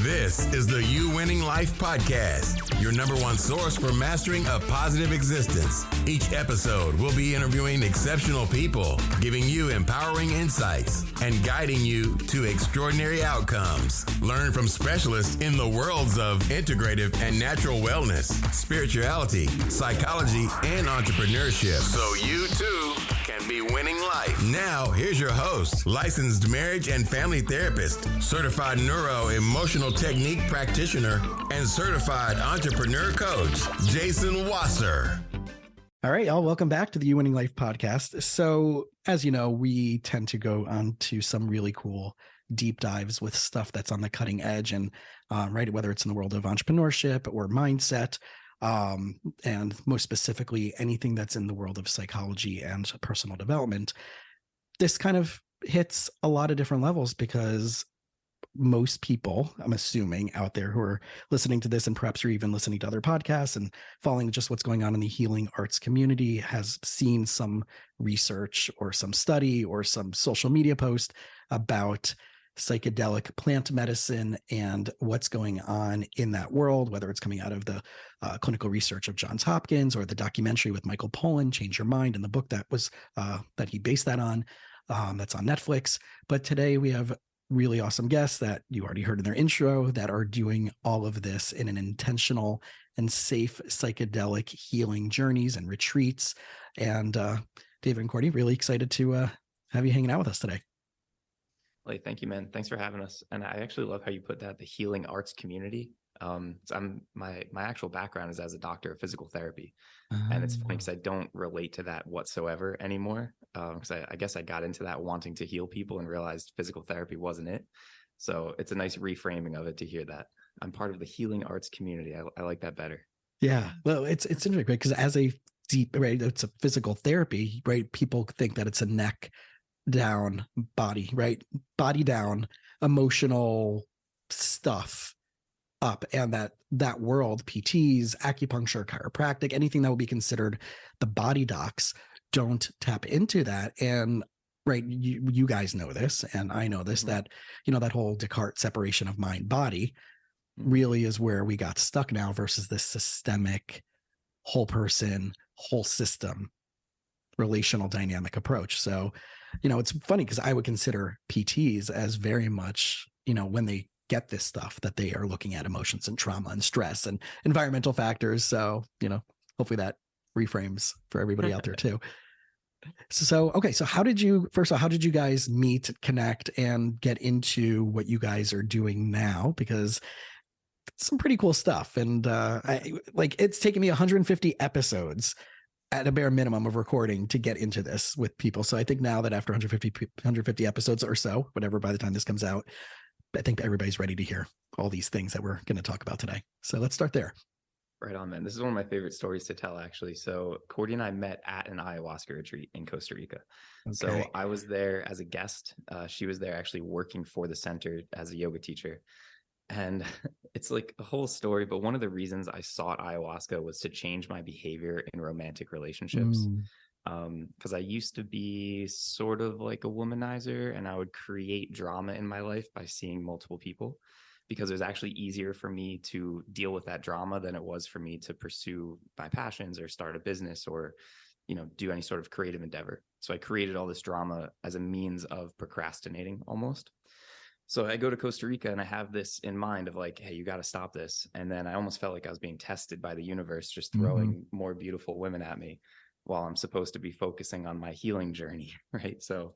This is the You Winning Life Podcast, your number one source for mastering a positive existence. Each episode will be interviewing exceptional people, giving you empowering insights, and guiding you to extraordinary outcomes. Learn from specialists in the worlds of integrative and natural wellness, spirituality, psychology, and entrepreneurship, so you too can be winning life. Now, here's your host, licensed marriage and family therapist, certified neuro-emotional technique practitioner, and certified entrepreneur coach, Jason Wasser. All right, y'all, welcome back to the You Winning Life podcast. So, as you know, we tend to go on to some really cool deep dives with stuff that's on the cutting edge, and right, whether it's in the world of entrepreneurship or mindset, and most specifically, anything that's in the world of psychology and personal development. This kind of hits a lot of different levels because most people, I'm assuming, out there who are listening to this, and perhaps you're even listening to other podcasts and following just what's going on in the healing arts community, has seen some research or some study or some social media post about psychedelic plant medicine and what's going on in that world, whether it's coming out of the clinical research of Johns Hopkins or the documentary with Michael Pollan, Change Your Mind, and the book that was that he based that on, that's on Netflix. But today we have really awesome guests that you already heard in their intro that are doing all of this in an intentional and safe psychedelic healing journeys and retreats. And David and Cordi, really excited to have you hanging out with us today. Thank you, man. Thanks for having us. And I actually love how you put that, the healing arts community. My actual background is as a doctor of physical therapy. And it's funny because I don't relate to that whatsoever anymore. Because I guess I got into that wanting to heal people and realized physical therapy wasn't it. So it's a nice reframing of it to hear that I'm part of the healing arts community. I like that better. Yeah. Well, it's interesting, right? Because as a deep, right, it's a physical therapy, right? People think that it's a neck down body, right? Body down, emotional stuff up, and that world, PTs, acupuncture, chiropractic, anything that would be considered the body docs don't tap into that. And right, you guys know this, and I know this, that, you know, that whole Descartes separation of mind body really is where we got stuck now versus this systemic, whole person, whole system, relational dynamic approach. So, you know, it's funny because I would consider PTs as very much, you know, when they get this stuff, that they are looking at emotions and trauma and stress and environmental factors. So, you know, hopefully that reframes for everybody out there too. So, okay. So how did you guys meet, connect, and get into what you guys are doing now? Because it's some pretty cool stuff. And it's taken me 150 episodes at a bare minimum of recording to get into this with people. So I think now that after 150 episodes or so, whatever, by the time this comes out, I think everybody's ready to hear all these things that we're going to talk about today. So let's start there. Right on, man. This is one of my favorite stories to tell, actually. So Cordi and I met at an ayahuasca retreat in Costa Rica. Okay. So I was there as a guest. She was there actually working for the center as a yoga teacher. And it's like a whole story, but one of the reasons I sought ayahuasca was to change my behavior in romantic relationships. Because I used to be sort of like a womanizer, and I would create drama in my life by seeing multiple people, because it was actually easier for me to deal with that drama than it was for me to pursue my passions or start a business or, you know, do any sort of creative endeavor. So I created all this drama as a means of procrastinating almost. So I go to Costa Rica and I have this in mind of like, hey, you got to stop this. And then I almost felt like I was being tested by the universe, just throwing more beautiful women at me while I'm supposed to be focusing on my healing journey, right? So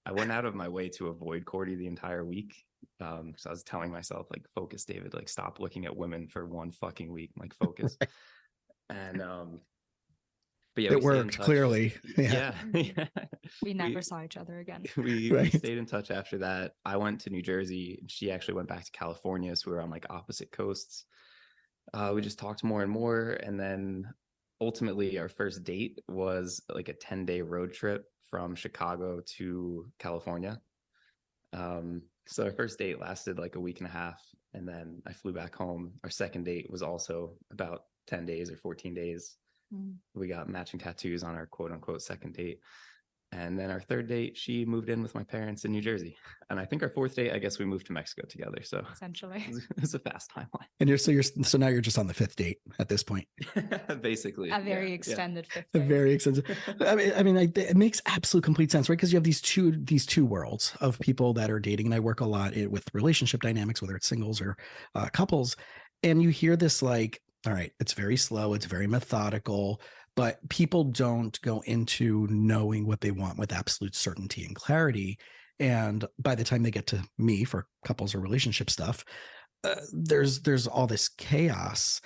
I went out of my way to avoid Cordi the entire week. So I was telling myself, like, focus, David, like, stop looking at women for one fucking week, like, focus. And but yeah, it worked clearly. Yeah. We never saw each other again. We stayed in touch after that. I went to New Jersey. She actually went back to California. So we were on like opposite coasts. We just talked more and more. And then ultimately our first date was like a 10-day road trip from Chicago to California. So our first date lasted like a week and a half. And then I flew back home. Our second date was also about 10 days or 14 days. We got matching tattoos on our quote unquote second date. And then our third date, she moved in with my parents in New Jersey. And I think our fourth date, I guess we moved to Mexico together. So Essentially. it's a fast timeline. And so now you're just on the fifth date at this point. Basically. A very extended fifth A date. very extensive. It makes absolute complete sense, right? Because you have these two worlds of people that are dating, and I work a lot with relationship dynamics, whether it's singles or couples, and you hear this like, all right, it's very slow, it's very methodical, but people don't go into knowing what they want with absolute certainty and clarity. And by the time they get to me for couples or relationship stuff, there's all this chaos,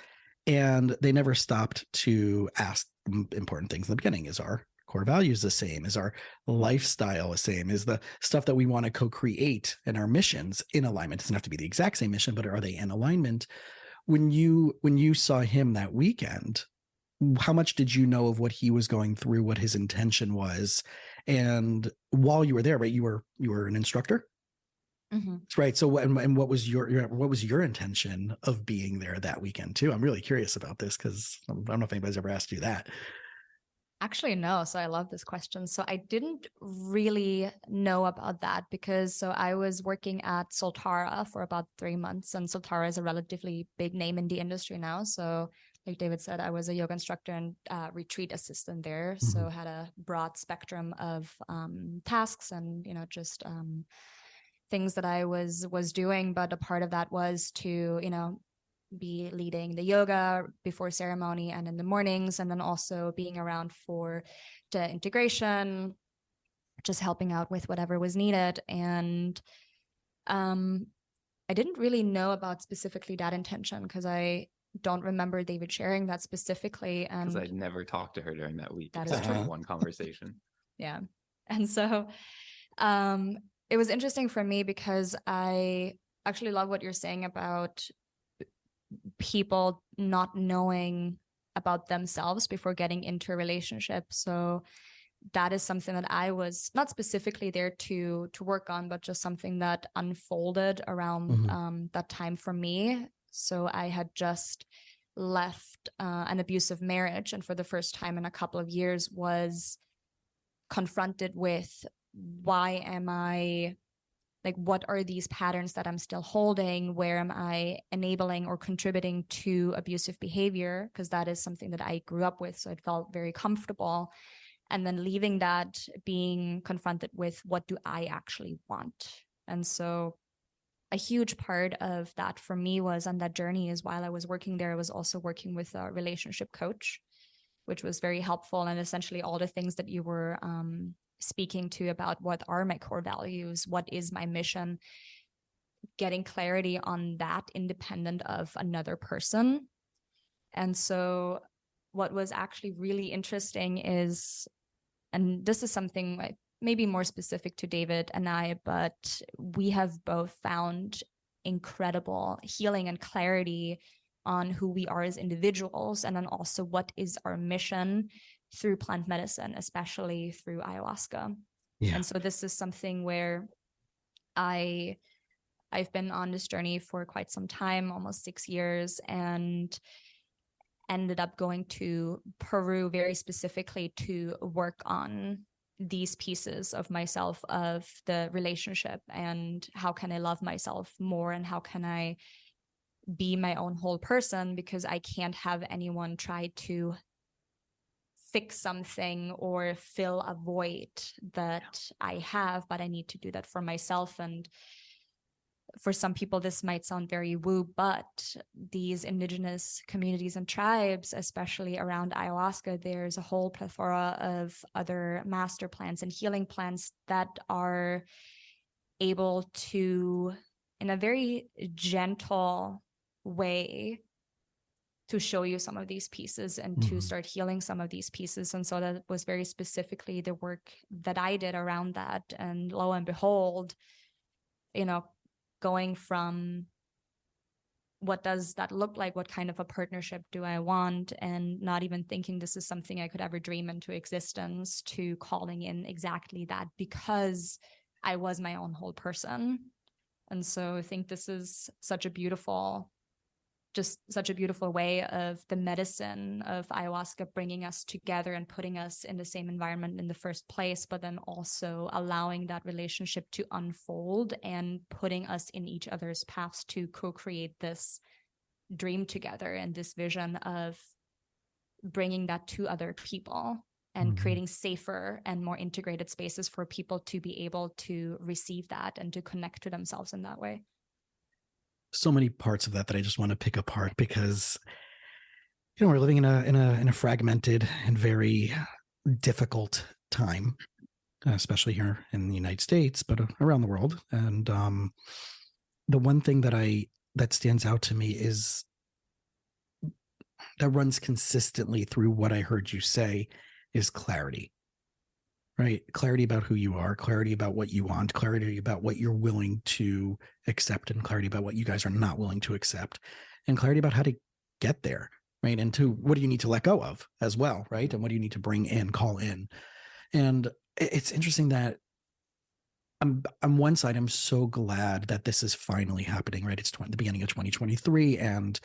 and they never stopped to ask important things in the beginning. Is our core values the same? Is our lifestyle the same? Is the stuff that we want to co-create and our missions in alignment? It doesn't have to be the exact same mission, but are they in alignment? When you saw him that weekend, how much did you know of what he was going through, what his intention was? And while you were there, right, you were an instructor, right? So and what was your intention of being there that weekend too? I'm really curious about this because I don't know if anybody's ever asked you that. Actually, no. So I love this question. So I didn't really know about that because I was working at Soltara for about 3 months, and Soltara is a relatively big name in the industry now. So like David said, I was a yoga instructor and retreat assistant there. Mm-hmm. So had a broad spectrum of tasks and, just things that I was doing. But a part of that was to, be leading the yoga before ceremony and in the mornings, and then also being around for the integration, just helping out with whatever was needed. And I didn't really know about specifically that intention because I don't remember David sharing that specifically. And because I'd never talked to her during that week. That except for one conversation. Yeah. And so it was interesting for me because I actually love what you're saying about people not knowing about themselves before getting into a relationship. So that is something that I was not specifically there to work on, but just something that unfolded around that time for me. So I had just left an abusive marriage, and for the first time in a couple of years was confronted with, why am I, like, what are these patterns that I'm still holding? Where am I enabling or contributing to abusive behavior? Because that is something that I grew up with, so it felt very comfortable. And then leaving that, being confronted with, what do I actually want? And so a huge part of that for me was on that journey is while I was working there, I was also working with a relationship coach, which was very helpful. And essentially all the things that you were speaking to about what are my core values, what is my mission, getting clarity on that independent of another person. And so what was actually really interesting is, and this is something like maybe more specific to David and I, but we have both found incredible healing and clarity on who we are as individuals, and then also what is our mission through plant medicine, especially through ayahuasca. Yeah. And so this is something where I've been on this journey for quite some time, almost 6 years, and ended up going to Peru very specifically to work on these pieces of myself, of the relationship, and how can I love myself more, and how can I be my own whole person, because I can't have anyone try to fix something or fill a void that I have, but I need to do that for myself. And for some people, this might sound very woo, but these indigenous communities and tribes, especially around ayahuasca, there's a whole plethora of other master plants and healing plants that are able to, in a very gentle way, to show you some of these pieces and to start healing some of these pieces. And so that was very specifically the work that I did around that. And lo and behold, going from what does that look like? What kind of a partnership do I want? And not even thinking this is something I could ever dream into existence, to calling in exactly that, because I was my own whole person. And so I think this is such a beautiful just such a beautiful way of the medicine of ayahuasca bringing us together and putting us in the same environment in the first place, but then also allowing that relationship to unfold and putting us in each other's paths to co-create this dream together and this vision of bringing that to other people and creating safer and more integrated spaces for people to be able to receive that and to connect to themselves in that way. So many parts of that I just want to pick apart, because we're living in a fragmented and very difficult time, especially here in the United States, but around the world. And the one thing that stands out to me is that runs consistently through what I heard you say is clarity. Right? Clarity about who you are, clarity about what you want, clarity about what you're willing to accept, and clarity about what you guys are not willing to accept, and clarity about how to get there, right? And to what do you need to let go of as well, right? And what do you need to bring in, call in? And it's interesting that on one side, I'm so glad that this is finally happening, right? It's the beginning of 2023, and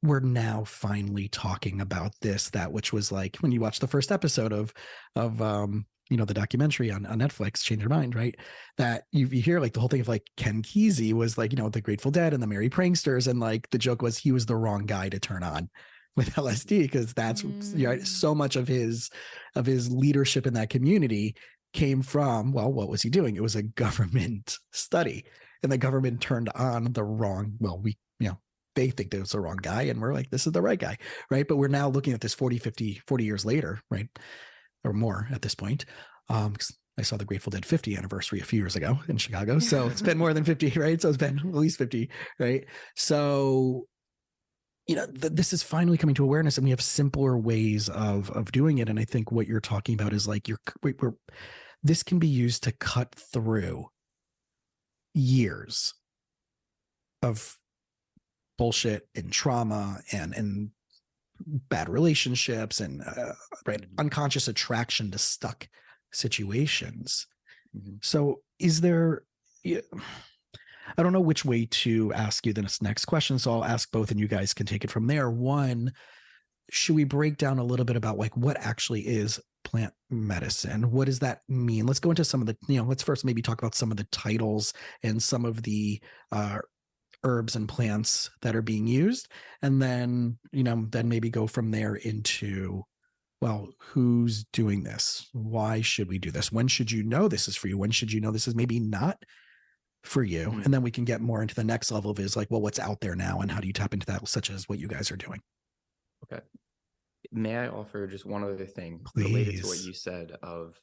we're now finally talking about that which was like when you watch the first episode of the documentary on Netflix, Change Your Mind, right? That you hear like the whole thing of like Ken Kesey was like, the Grateful Dead and the Merry Pranksters. And like the joke was he was the wrong guy to turn on with LSD, because that's so much of his leadership in that community came from, well, what was he doing? It was a government study, and the government turned on the wrong, they think that it's the wrong guy, and we're like, this is the right guy, right? But we're now looking at this 40 years later, right? Or more at this point. Because I saw the Grateful Dead 50 anniversary a few years ago in Chicago. So it's been more than 50, right? So it's been at least 50, right? So, this is finally coming to awareness, and we have simpler ways of doing it. And I think what you're talking about is like, this can be used to cut through years of bullshit and trauma and bad relationships and unconscious attraction to stuck situations. So is there, I don't know which way to ask you this next question, so I'll ask both and you guys can take it from there. One, should we break down a little bit about like what actually is plant medicine? What does that mean? Let's go into some of the, let's first maybe talk about some of the titles and some of the herbs and plants that are being used, and then then maybe go from there into, well, who's doing this? Why should we do this? When should you know this is for you? When should you know this is maybe not for you? And then we can get more into the next level of is like, well, what's out there now and how do you tap into that, such as what you guys are doing? Okay. May I offer just one other thing? Please. Related to what you said of,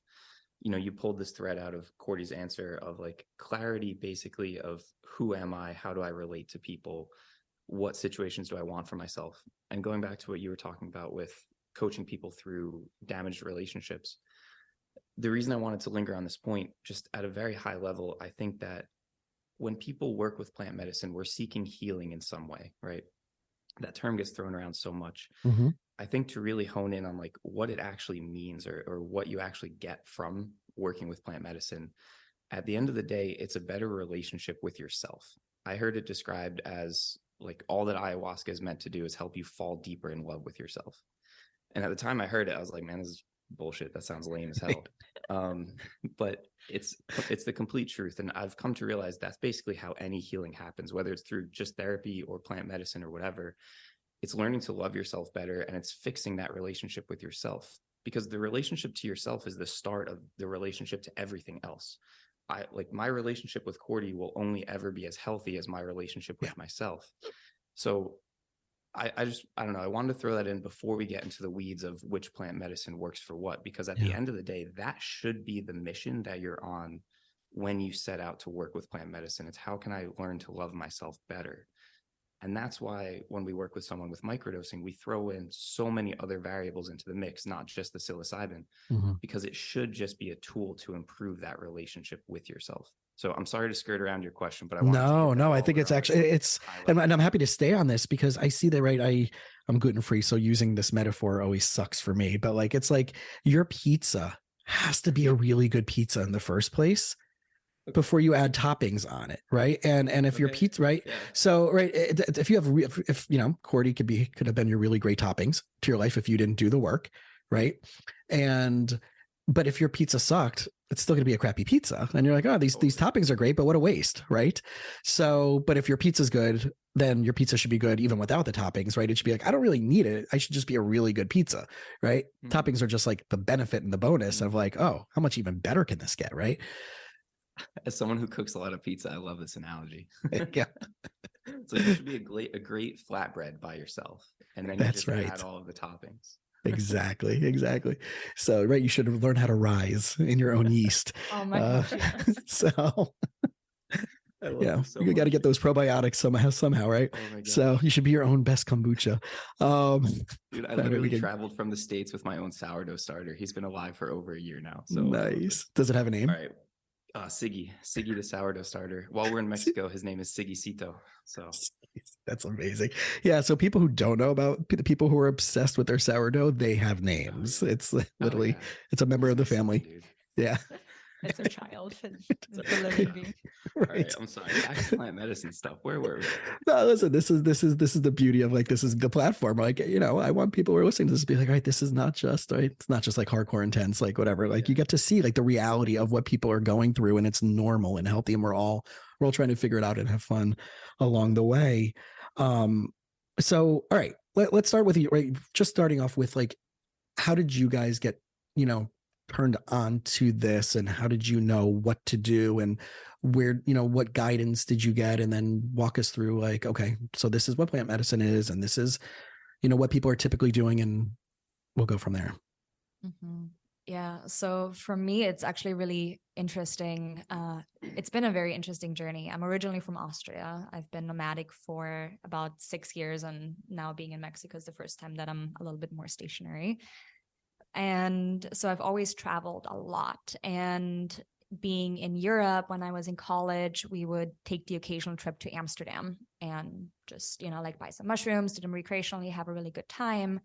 you pulled this thread out of Cordi's answer of like clarity, basically, of who am I? How do I relate to people? What situations do I want for myself? And going back to what you were talking about with coaching people through damaged relationships, the reason I wanted to linger on this point, just at a very high level, I think that when people work with plant medicine, we're seeking healing in some way, right? That term gets thrown around so much. I think to really hone in on like what it actually means or what you actually get from working with plant medicine, at the end of the day, it's a better relationship with yourself. I heard it described as like all that ayahuasca is meant to do is help you fall deeper in love with yourself. And at the time I heard it, I was like, man, this is bullshit. That sounds lame as hell. But it's the complete truth. And I've come to realize that's basically how any healing happens, whether it's through just therapy or plant medicine or whatever. It's learning to love yourself better, and it's fixing that relationship with yourself, because the relationship to yourself is the start of the relationship to everything else. My relationship with Cordi will only ever be as healthy as my relationship with myself. So I don't know. I wanted to throw that in before we get into the weeds of which plant medicine works for what, because at the end of the day, that should be the mission that you're on when you set out to work with plant medicine. It's how can I learn to love myself better? And that's why when we work with someone with microdosing, we throw in so many other variables into the mix, not just the psilocybin, because it should just be a tool to improve that relationship with yourself. So I'm sorry to skirt around your question, but I think it's actually, and I'm happy to stay on this because I see that, right? I'm gluten-free. So using this metaphor always sucks for me, but like, it's like your pizza has to be a really good pizza in the first place before you add toppings on it, right? And if your pizza, right? Yeah. So, right, if you have, if you know, Cordi could have been your really great toppings to your life if you didn't do the work, right? But if your pizza sucked, it's still going to be a crappy pizza. And you're like, oh, these toppings are great, but what a waste, right? So, but if your pizza's good, then your pizza should be good even without the toppings, right? It should be like, I don't really need it. I should just be a really good pizza, right? Mm-hmm. Toppings are just like the benefit and the bonus of like, oh, how much even better can this get, right? As someone who cooks a lot of pizza, I love this analogy. Yeah. So you should be a great flatbread by yourself. And then you just add all of the toppings. Exactly. So, right, you should have learned how to rise in your own yeast. Oh my gosh, yes. So, yeah, you got to get those probiotics somehow, right? Oh so you should be your own best kombucha. Dude, I literally traveled from the States with my own sourdough starter. He's been alive for over a year now. So nice. Does it have a name? All right. Siggy the sourdough starter. While we're in Mexico, his name is Siggycito. So that's amazing. Yeah. So people who don't know about the people who are obsessed with their sourdough, they have names. It's literally, it's a member of the family. Dude. Yeah. It's a child. It's a living being. Right. All right, I'm sorry. Back to plant medicine stuff. Where were we? No, listen. This is the beauty of like, this is the platform. Like, you know, I want people who are listening to this to be like, all right, this is not just right. It's not just like hardcore intense, like whatever. Like you get to see like the reality of what people are going through, and it's normal and healthy, and we're all trying to figure it out and have fun along the way. So, all right, let's start with you. Right, just starting off with like, how did you guys get, you know, turned on to this, and how did you know what to do, and where, you know, what guidance did you get? And then walk us through like, okay, so this is what plant medicine is, and this is, you know, what people are typically doing, and we'll go from there. Mm-hmm. Yeah. So for me, it's actually really interesting. It's been a very interesting journey. I'm originally from Austria. I've been nomadic for about 6 years, and now being in Mexico is the first time that I'm a little bit more stationary. And so I've always traveled a lot. And being in Europe, when I was in college, we would take the occasional trip to Amsterdam and just, you know, like buy some mushrooms, do them recreationally, have a really good time.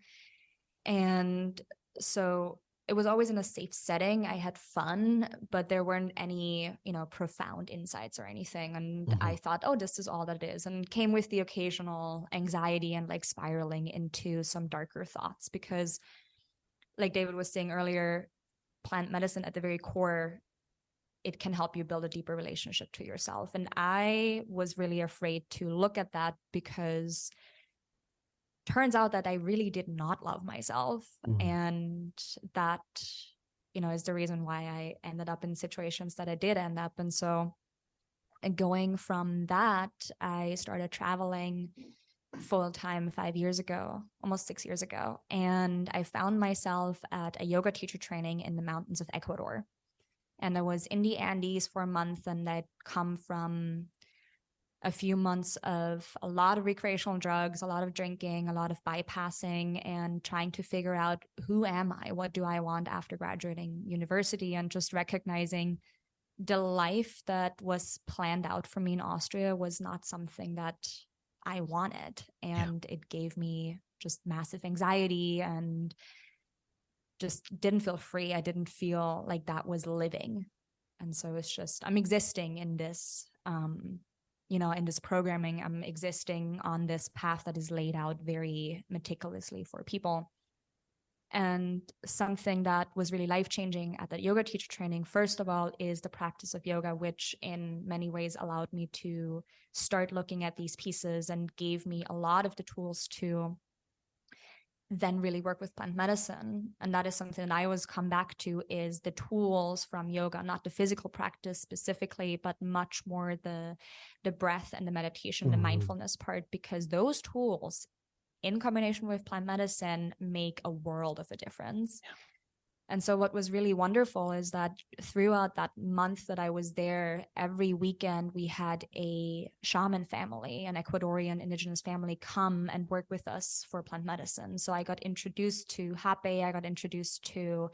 And so it was always in a safe setting. I had fun, but there weren't any, you know, profound insights or anything. And I thought, oh, this is all that it is. And came with the occasional anxiety and like spiraling into some darker thoughts, because like David was saying earlier, plant medicine at the very core, it can help you build a deeper relationship to yourself. And I was really afraid to look at that, because turns out that I really did not love myself. And that, you know, is the reason why I ended up in situations that I did end up. And so going from that, I started traveling full-time 5 years ago, almost 6 years ago. And I found myself at a yoga teacher training in the mountains of Ecuador. And I was in the Andes for a month, and I'd come from a few months of a lot of recreational drugs, a lot of drinking, a lot of bypassing, and trying to figure out, who am I? What do I want after graduating university? And just recognizing the life that was planned out for me in Austria was not something that I wanted. And it gave me just massive anxiety and just didn't feel free. I didn't feel like that was living. And so it's just, I'm existing in this, you know, in this programming. I'm existing on this path that is laid out very meticulously for people. And something that was really life-changing at that yoga teacher training, first of all, is the practice of yoga, which in many ways allowed me to start looking at these pieces and gave me a lot of the tools to then really work with plant medicine. And that is something that I always come back to, is the tools from yoga, not the physical practice specifically, but much more the breath and the meditation, the mindfulness part, because those tools in combination with plant medicine make a world of a difference. Yeah. And so what was really wonderful is that throughout that month that I was there, every weekend we had a shaman family, an Ecuadorian indigenous family, come and work with us for plant medicine. So I got introduced to Hape, I got introduced to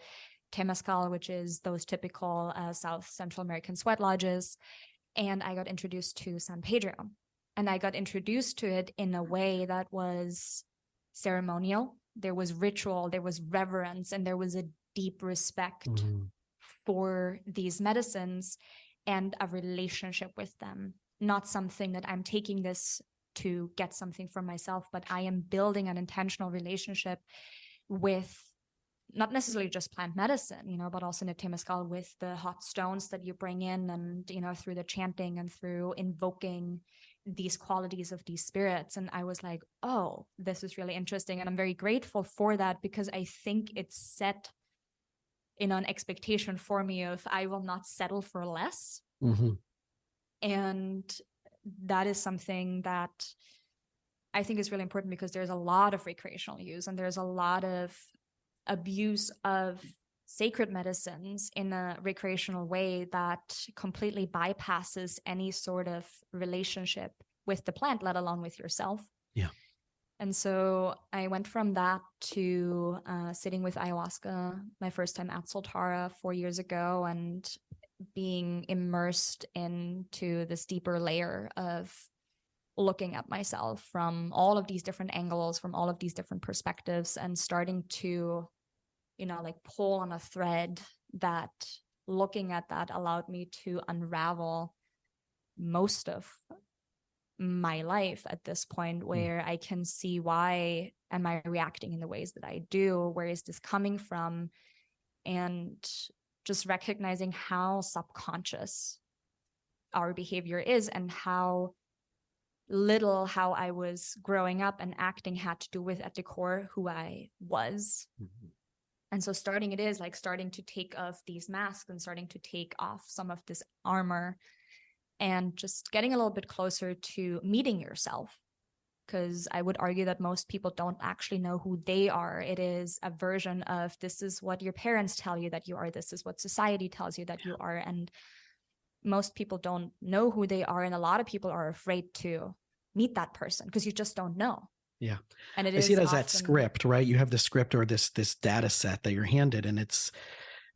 Temazcal, which is those typical South Central American sweat lodges. And I got introduced to San Pedro. And I got introduced to it in a way that was ceremonial. There was ritual, there was reverence, and there was a deep respect for these medicines. and a relationship with them, not something that I'm taking this to get something for myself, but I am building an intentional relationship with not necessarily just plant medicine, but also in the Temescal with the hot stones that you bring in, and, through the chanting and through invoking these qualities of these spirits. And I was like, oh, this is really interesting. And I'm very grateful for that, because I think it's set in an expectation for me of I will not settle for less. Mm-hmm. And that is something that I think is really important, because there's a lot of recreational use and there's a lot of abuse of sacred medicines in a recreational way that completely bypasses any sort of relationship with the plant, let alone with yourself. Yeah. And so I went from that to sitting with ayahuasca my first time at Soltara 4 years ago, and being immersed into this deeper layer of looking at myself from all of these different angles, from all of these different perspectives, and starting to, pull on a thread that, looking at that, allowed me to unravel most of my life at this point, where I can see, why am I reacting in the ways that I do? Where is this coming from? And just recognizing how subconscious our behavior is, and how little how I was growing up and acting had to do with, at the core, who I was. Mm-hmm. And so starting to take off these masks and starting to take off some of this armor, and just getting a little bit closer to meeting yourself. Because I would argue that most people don't actually know who they are. It is a version of, this is what your parents tell you that you are, this is what society tells you that you are. And most people don't know who they are. And a lot of people are afraid to meet that person, because you just don't know. Yeah. And I see it as that script, right? You have the script, or this data set that you're handed, and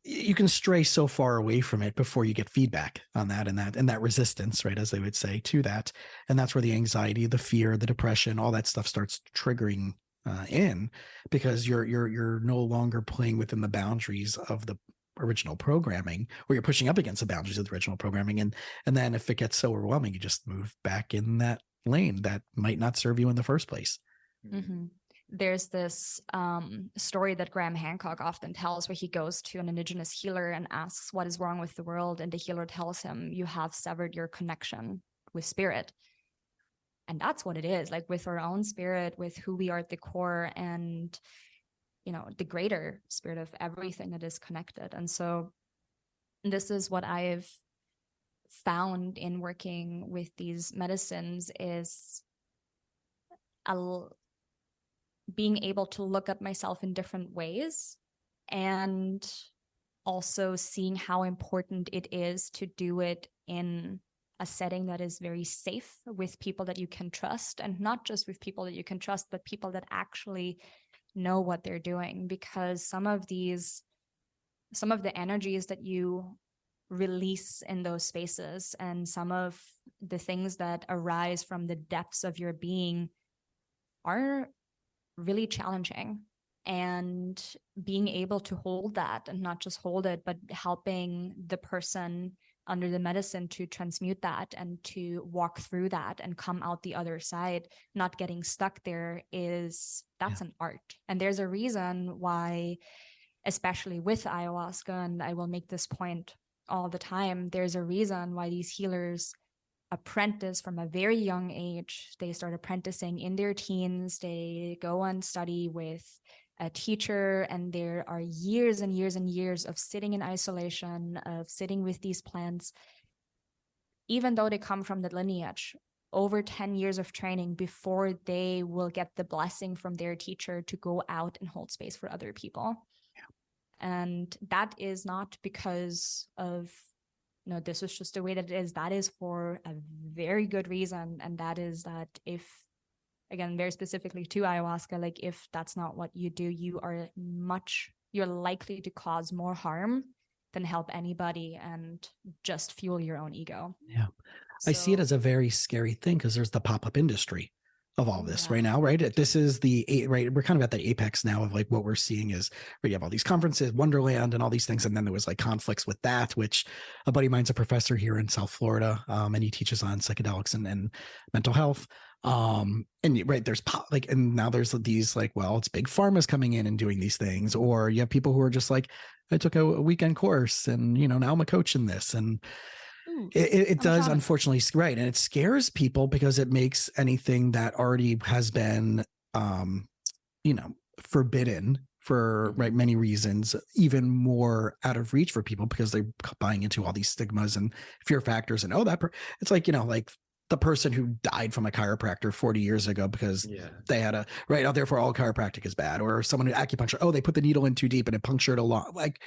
you can stray so far away from it before you get feedback on that, and that resistance, right, as they would say, to that. And that's where the anxiety, the fear, the depression, all that stuff starts triggering in, because you're no longer playing within the boundaries of the original programming, or you're pushing up against the boundaries of the original programming. And then if it gets so overwhelming, you just move back in that lane that might not serve you in the first place. Mm-hmm. There's this story that Graham Hancock often tells, where he goes to an indigenous healer and asks what is wrong with the world. And the healer tells him, you have severed your connection with spirit. And that's what it is, like with our own spirit, with who we are at the core, and, the greater spirit of everything that is connected. And so this is what I've found in working with these medicines, is being able to look at myself in different ways, and also seeing how important it is to do it in a setting that is very safe, with people that you can trust, and not just with people that you can trust, but people that actually know what they're doing. Because some of the energies that you release in those spaces, and some of the things that arise from the depths of your being, are really challenging. And being able to hold that, and not just hold it, but helping the person under the medicine to transmute that, and to walk through that and come out the other side, not getting stuck there, that's an art. And there's a reason why, especially with ayahuasca, and I will make this point all the time, there's a reason why these healers apprentice from a very young age. They start apprenticing in their teens. They go and study with a teacher, and there are years and years and years of sitting in isolation, of sitting with these plants, even though they come from the lineage, over 10 years of training before they will get the blessing from their teacher to go out and hold space for other people. Yeah. And that is not because of, this is just the way that it is. That is for a very good reason. And that is that if, again, very specifically to ayahuasca, like if that's not what you do, you're likely to cause more harm than help anybody, and just fuel your own ego. Yeah. I see it as a very scary thing, because there's the pop-up industry, of all this right now, right? This is right. We're kind of at the apex now of like what we're seeing is where you have all these conferences, Wonderland, and all these things. And then there was like conflicts with that, which a buddy of mine's a professor here in South Florida. And he teaches on psychedelics and mental health. And right, there's like, and now there's these like, well, it's big pharma's coming in and doing these things, or you have people who are just like, I took a weekend course and, now I'm a coach in this. And it does, unfortunately, right. And it scares people because it makes anything that already has been, forbidden for many reasons, even more out of reach for people because they're buying into all these stigmas and fear factors. And it's like, like the person who died from a chiropractor 40 years ago because they had therefore all chiropractic is bad, or someone who acupuncture, they put the needle in too deep and it punctured a lot. Like,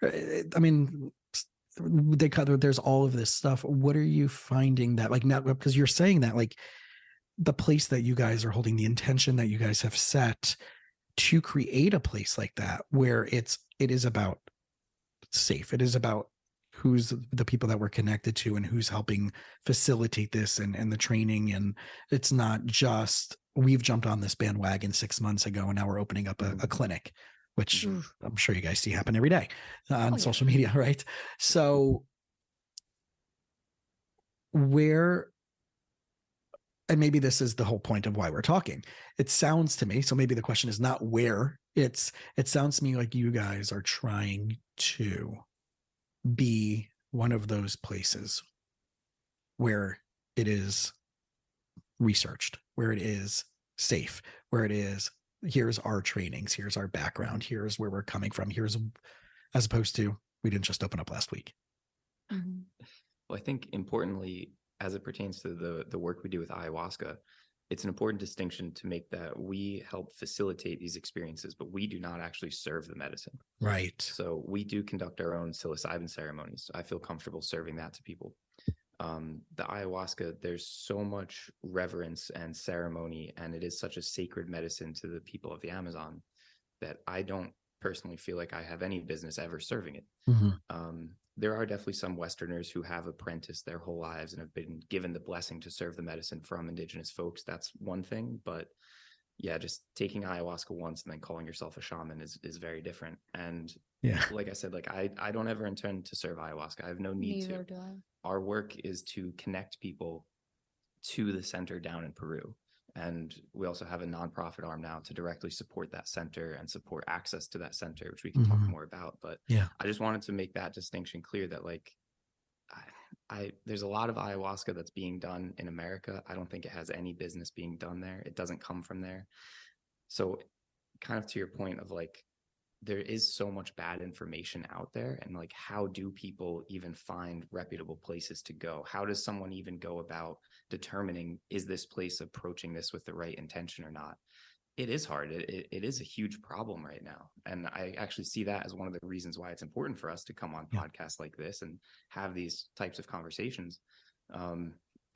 I mean, there's all of this stuff. What are you finding that like now, because you're saying that like the place that you guys are holding, the intention that you guys have set to create a place like that where it is about safe, it is about who's the people that we're connected to and who's helping facilitate this and the training, and it's not just we've jumped on this bandwagon 6 months ago and now we're opening up a clinic, which I'm sure you guys see happen every day on social media, right? So and maybe this is the whole point of why we're talking. It sounds to me, so maybe the question is not where, it sounds to me like you guys are trying to be one of those places where it is researched, where it is safe, where it is, here's our trainings, here's our background, here's where we're coming from, as opposed to we didn't just open up last week. Mm-hmm. Well, I think importantly, as it pertains to the work we do with ayahuasca, it's an important distinction to make that we help facilitate these experiences, but we do not actually serve the medicine. Right. So we do conduct our own psilocybin ceremonies. So I feel comfortable serving that to people. The ayahuasca, there's so much reverence and ceremony, and it is such a sacred medicine to the people of the Amazon that I don't personally feel like I have any business ever serving it. Mm-hmm. There are definitely some Westerners who have apprenticed their whole lives and have been given the blessing to serve the medicine from indigenous folks. That's one thing, but just taking ayahuasca once and then calling yourself a shaman is very different. And like I said, like I don't ever intend to serve ayahuasca. I have no need to. Do I. Our work is to connect people to the center down in Peru. And we also have a nonprofit arm now to directly support that center and support access to that center, which we can talk more about. But I just wanted to make that distinction clear that like, there's a lot of ayahuasca that's being done in America. I don't think it has any business being done there. It doesn't come from there. So kind of to your point of like, there is so much bad information out there, and like, how do people even find reputable places to go? How does someone even go about determining, is this place approaching this with the right intention or not? It is hard. It is a huge problem right now. And I actually see that as one of the reasons why it's important for us to come on podcasts like this and have these types of conversations.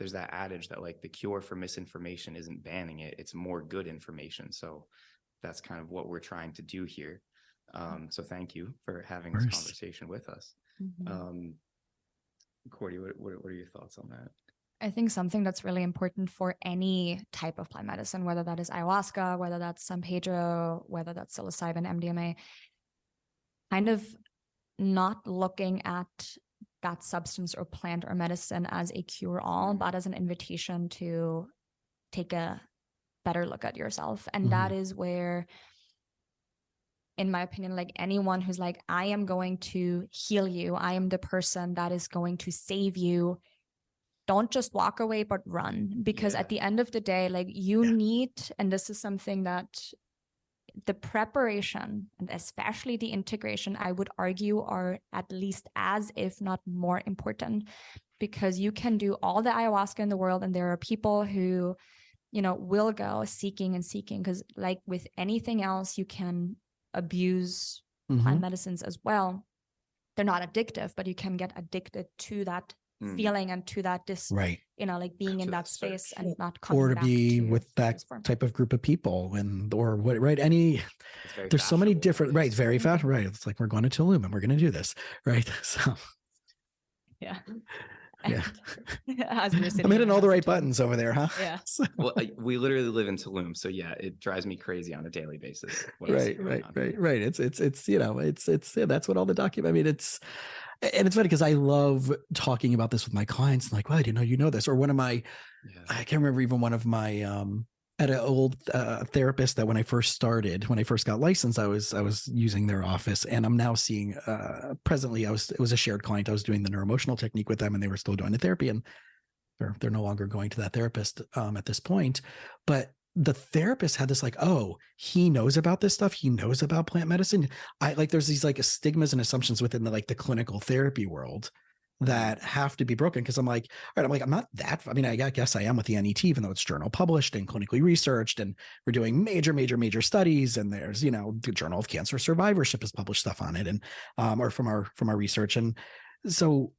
There's that adage that like the cure for misinformation isn't banning it, it's more good information. So that's kind of what we're trying to do here. So thank you for having this conversation with us. Cordi, what are your thoughts on that? I think something that's really important for any type of plant medicine, whether that is ayahuasca, whether that's San Pedro, whether that's psilocybin, MDMA, kind of not looking at that substance or plant or medicine as a cure-all, but as an invitation to take a better look at yourself. And that is where, in my opinion, like anyone who's like, I am going to heal you, I am the person that is going to save you, don't just walk away, but run. Because at the end of the day, like you need, and this is something that the preparation and especially the integration, I would argue, are at least as, if not more important, because you can do all the ayahuasca in the world, and there are people who, will go seeking, because like with anything else, you can abuse plant medicines as well. They're not addictive, but you can get addicted to that feeling and to that like being in that space and not coming or to back be to with that type of group of people there's so many different very fast it's like, we're going to Tulum and we're going to do this, right? So Yeah. As we're sitting I'm hitting here all the right messaging. buttons over there, huh? Yeah. So- Well, we literally live in Tulum, so yeah, it drives me crazy on a daily basis. what I see right, going on. right. It's you know, it's yeah, that's what all the document. I mean, and it's funny because I love talking about this with my clients. Like, well, I didn't know you know this. Or one of my, I can't remember even one of my at an old therapist that when I first got licensed, I was using their office, and I'm now seeing presently it was a shared client. I was doing the neuroemotional technique with them, and they were still doing the therapy, and they're no longer going to that therapist at this point. But the therapist had this like, oh, he knows about this stuff. He knows about plant medicine. There's these like stigmas and assumptions within the clinical therapy world that have to be broken. Cause I'm like, all right, I'm not that, I mean, I guess I am with the NET, even though it's journal published and clinically researched, and we're doing major studies. And there's, the Journal of Cancer Survivorship has published stuff on it, and, or from our research. And so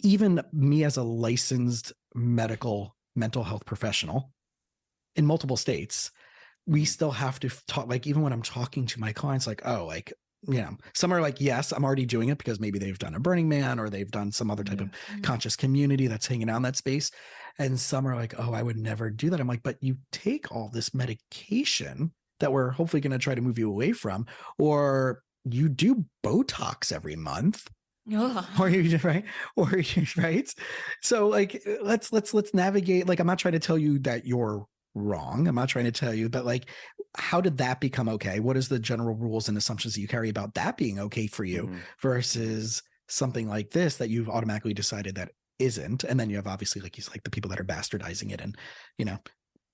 even me as a licensed mental health professional in multiple states, we still have to talk, like, even when I'm talking to my clients, like, oh, like, some are like, yes, I'm already doing it because maybe they've done a Burning Man or they've done some other type of conscious community that's hanging out in that space. And some are like, oh, I would never do that. I'm like, but you take all this medication that we're hopefully going to try to move you away from, or you do Botox every month. Or you right. So like, let's navigate. Like, I'm not trying to tell you that you're wrong. I'm not trying to tell you, but like, how did that become okay? What is the general rules and assumptions that you carry about that being okay for you versus something like this that you've automatically decided that isn't? And then you have obviously, like, he's like the people that are bastardizing it and,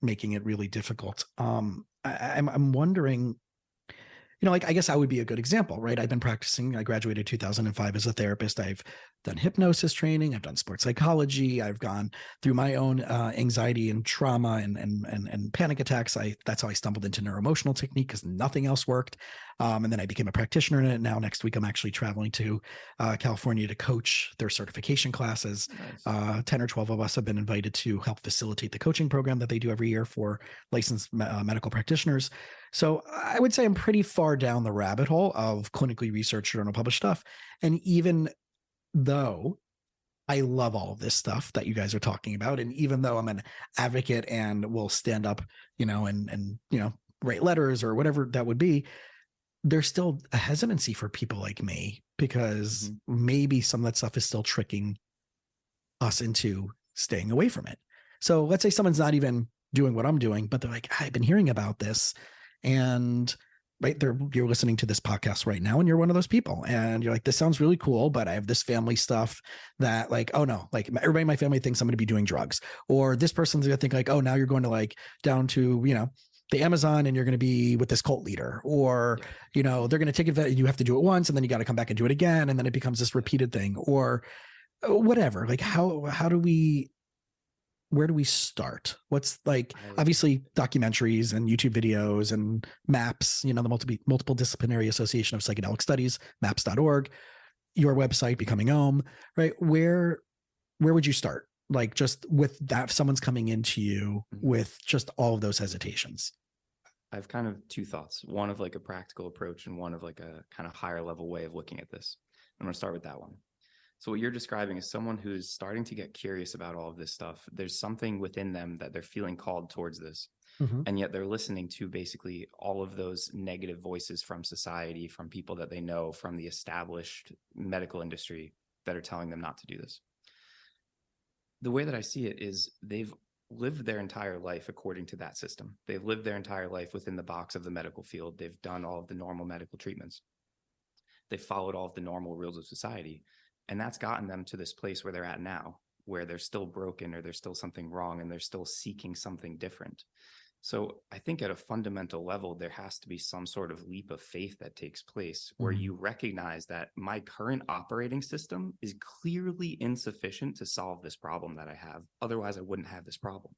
making it really difficult. I'm wondering, like, I guess I would be a good example, right? I've been practicing. I graduated 2005 as a therapist. I've done hypnosis training. I've done sports psychology. I've gone through my own anxiety and trauma and panic attacks. That's how I stumbled into neuroemotional technique, because nothing else worked. And then I became a practitioner in it. Now next week, I'm actually traveling to California to coach their certification classes. Nice. 10 or 12 of us have been invited to help facilitate the coaching program that they do every year for licensed medical practitioners. So I would say I'm pretty far down the rabbit hole of clinically researched journal published stuff. And even though I love all of this stuff that you guys are talking about, and even though I'm an advocate and will stand up, and write letters or whatever that would be, there's still a hesitancy for people like me, because maybe some of that stuff is still tricking us into staying away from it. So let's say someone's not even doing what I'm doing, but they're like, I've been hearing about this. And right there, you're listening to this podcast right now, and you're one of those people, and you're like, this sounds really cool, but I have this family stuff that, like, oh no, like everybody in my family thinks I'm going to be doing drugs, or this person's going to think like, oh, now you're going to like down to, the Amazon and you're going to be with this cult leader, or, they're going to take it, you have to do it once and then you got to come back and do it again. And then it becomes this repeated thing, or whatever. Like, where do we start? What's like, obviously documentaries and YouTube videos and MAPS, the multiple disciplinary association of psychedelic studies, maps.org, your website, Becoming Om, right? Where would you start? Like, just with that, if someone's coming into you with just all of those hesitations. I have kind of two thoughts, one of like a practical approach and one of like a kind of higher level way of looking at this. I'm going to start with that one. So what you're describing is someone who's starting to get curious about all of this stuff. There's something within them that they're feeling called towards this. And yet they're listening to basically all of those negative voices from society, from people that they know, from the established medical industry that are telling them not to do this. The way that I see it is they've lived their entire life according to that system. They've lived their entire life within the box of the medical field. They've done all of the normal medical treatments. They've followed all of the normal rules of society. And that's gotten them to this place where they're at now, where they're still broken, or there's still something wrong, and they're still seeking something different. So I think at a fundamental level, there has to be some sort of leap of faith that takes place where you recognize that my current operating system is clearly insufficient to solve this problem that I have. Otherwise, I wouldn't have this problem.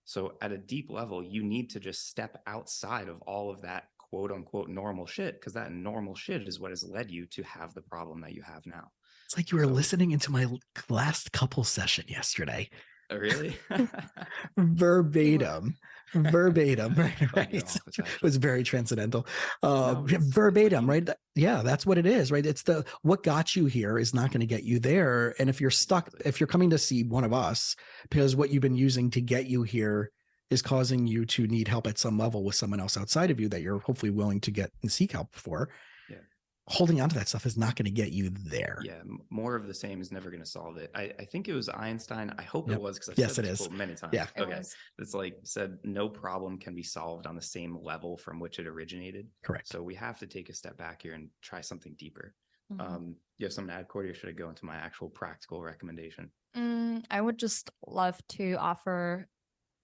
So at a deep level, you need to just step outside of all of that quote unquote normal shit, because that normal shit is what has led you to have the problem that you have now. It's like you were listening into my last couple session yesterday. Oh, really? Verbatim. Verbatim, right? Right in your office, It was very transcendental. No, it's Verbatim, legit. right? Yeah, that's what it is, right? It's the what got you here is not going to get you there. And if you're stuck, Exactly. if you're coming to see one of us, because what you've been using to get you here is causing you to need help at some level with someone else outside of you that you're hopefully willing to get and seek help for. Yeah. Holding on to that stuff is not going to get you there. Yeah, more of the same is never going to solve it. I think it was Einstein. I hope Yep. it was, because I've Yes, said it this is. quote many times. Yeah. It Okay. was. It's like said, no problem can be solved on the same level from which it originated. Correct. So we have to take a step back here and try something deeper. Mhm. You have something to add, Cordi, or should I go into my actual practical recommendation? I would just love to offer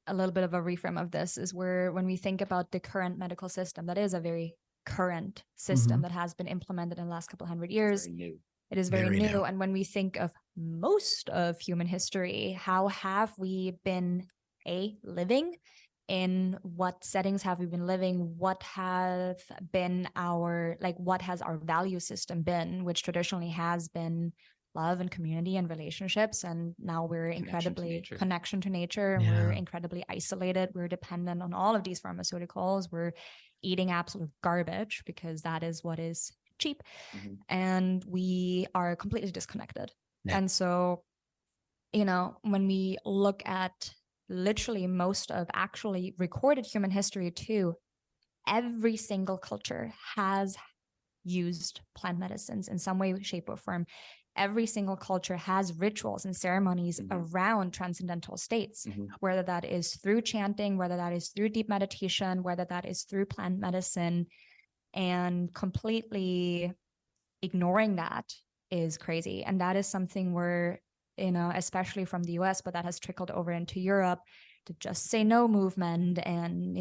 a little bit of a reframe of this, is where when we think about the current medical system, that is a very current system that has been implemented in the last couple of 100 years. Very new. It is very Very new. new. And when we think of most of human history, how have we been living? In what settings have we been living? What have been what has our value system been, which traditionally has been love and community and relationships. And now we're incredibly connection to nature, and we're incredibly isolated. We're dependent on all of these pharmaceuticals. We're eating absolute garbage because that is what is cheap. And we are completely disconnected. Yeah. And so, when we look at literally most of actually recorded human history too, every single culture has used plant medicines in some way, shape, or form. Every single culture has rituals and ceremonies around transcendental states, whether that is through chanting, whether that is through deep meditation, whether that is through plant medicine. And completely ignoring that is crazy. And that is something where, especially from the US, but that has trickled over into Europe, the Just Say No movement and,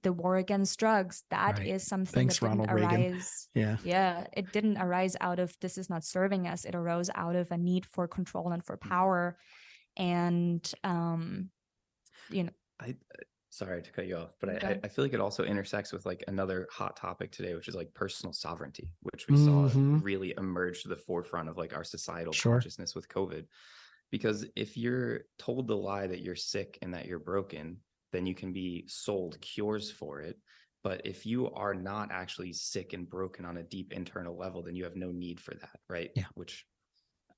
the war against drugs. That is something that didn't arise. Yeah. It didn't arise out of this is not serving us. It arose out of a need for control and for power. And, Sorry to cut you off, but I feel like it also intersects with like another hot topic today, which is like personal sovereignty, which we saw really emerge to the forefront of like our societal consciousness with COVID. Because if you're told the lie that you're sick and that you're broken, then you can be sold cures for it. But if you are not actually sick and broken on a deep internal level, then you have no need for that, right? Yeah. Which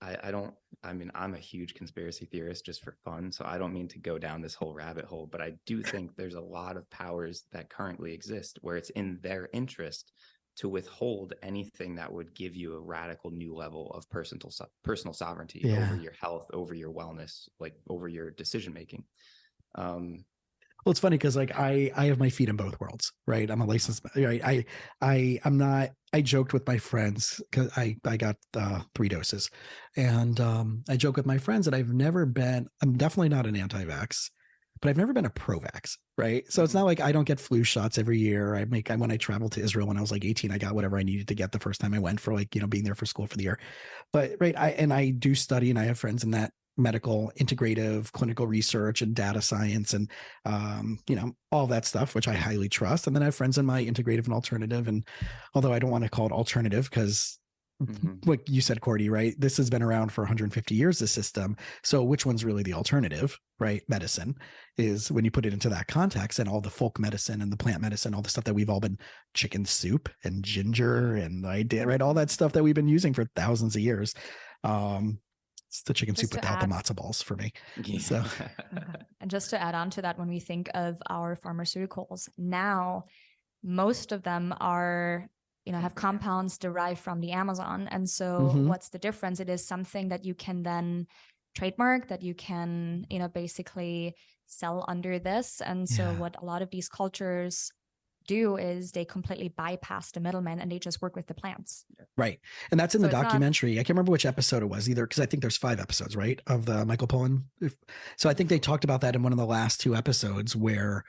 I'm a huge conspiracy theorist just for fun, so I don't mean to go down this whole rabbit hole, but I do think there's a lot of powers that currently exist where it's in their interest to withhold anything that would give you a radical new level of personal sovereignty over your health, over your wellness, like over your decision making. Well, it's funny because like I have my feet in both worlds, right? I'm a licensed, right? I joked with my friends because I got 3 doses, and I joke with my friends that I'm definitely not an anti-vax, but I've never been a pro-vax, right? So it's not like I don't get flu shots every year. When I traveled to Israel when I was like 18, I got whatever I needed to get the first time I went for like, being there for school for the year. But right, I do study, and I have friends in that medical integrative clinical research and data science and all that stuff, which I highly trust. And then I have friends in my integrative and alternative, and although I don't want to call it alternative because like you said, Cordi, right, this has been around for 150 years, this system. So which one's really the alternative, right? Medicine is when you put it into that context, and all the folk medicine and the plant medicine, all the stuff that we've all been chicken soup and ginger and right, all that stuff that we've been using for thousands of years. It's the chicken soup without the matzo balls for me. Yeah. So, and just to add on to that, when we think of our pharmaceuticals now, most of them are, have compounds derived from the Amazon. And so what's the difference? It is something that you can then trademark, that you can, basically sell under this. And so what a lot of these cultures do is they completely bypass the middleman and they just work with the plants. Right. And that's in the documentary. I can't remember which episode it was either, because I think there's 5 episodes, right, of the Michael Pollan. So I think they talked about that in one of the last 2 episodes where,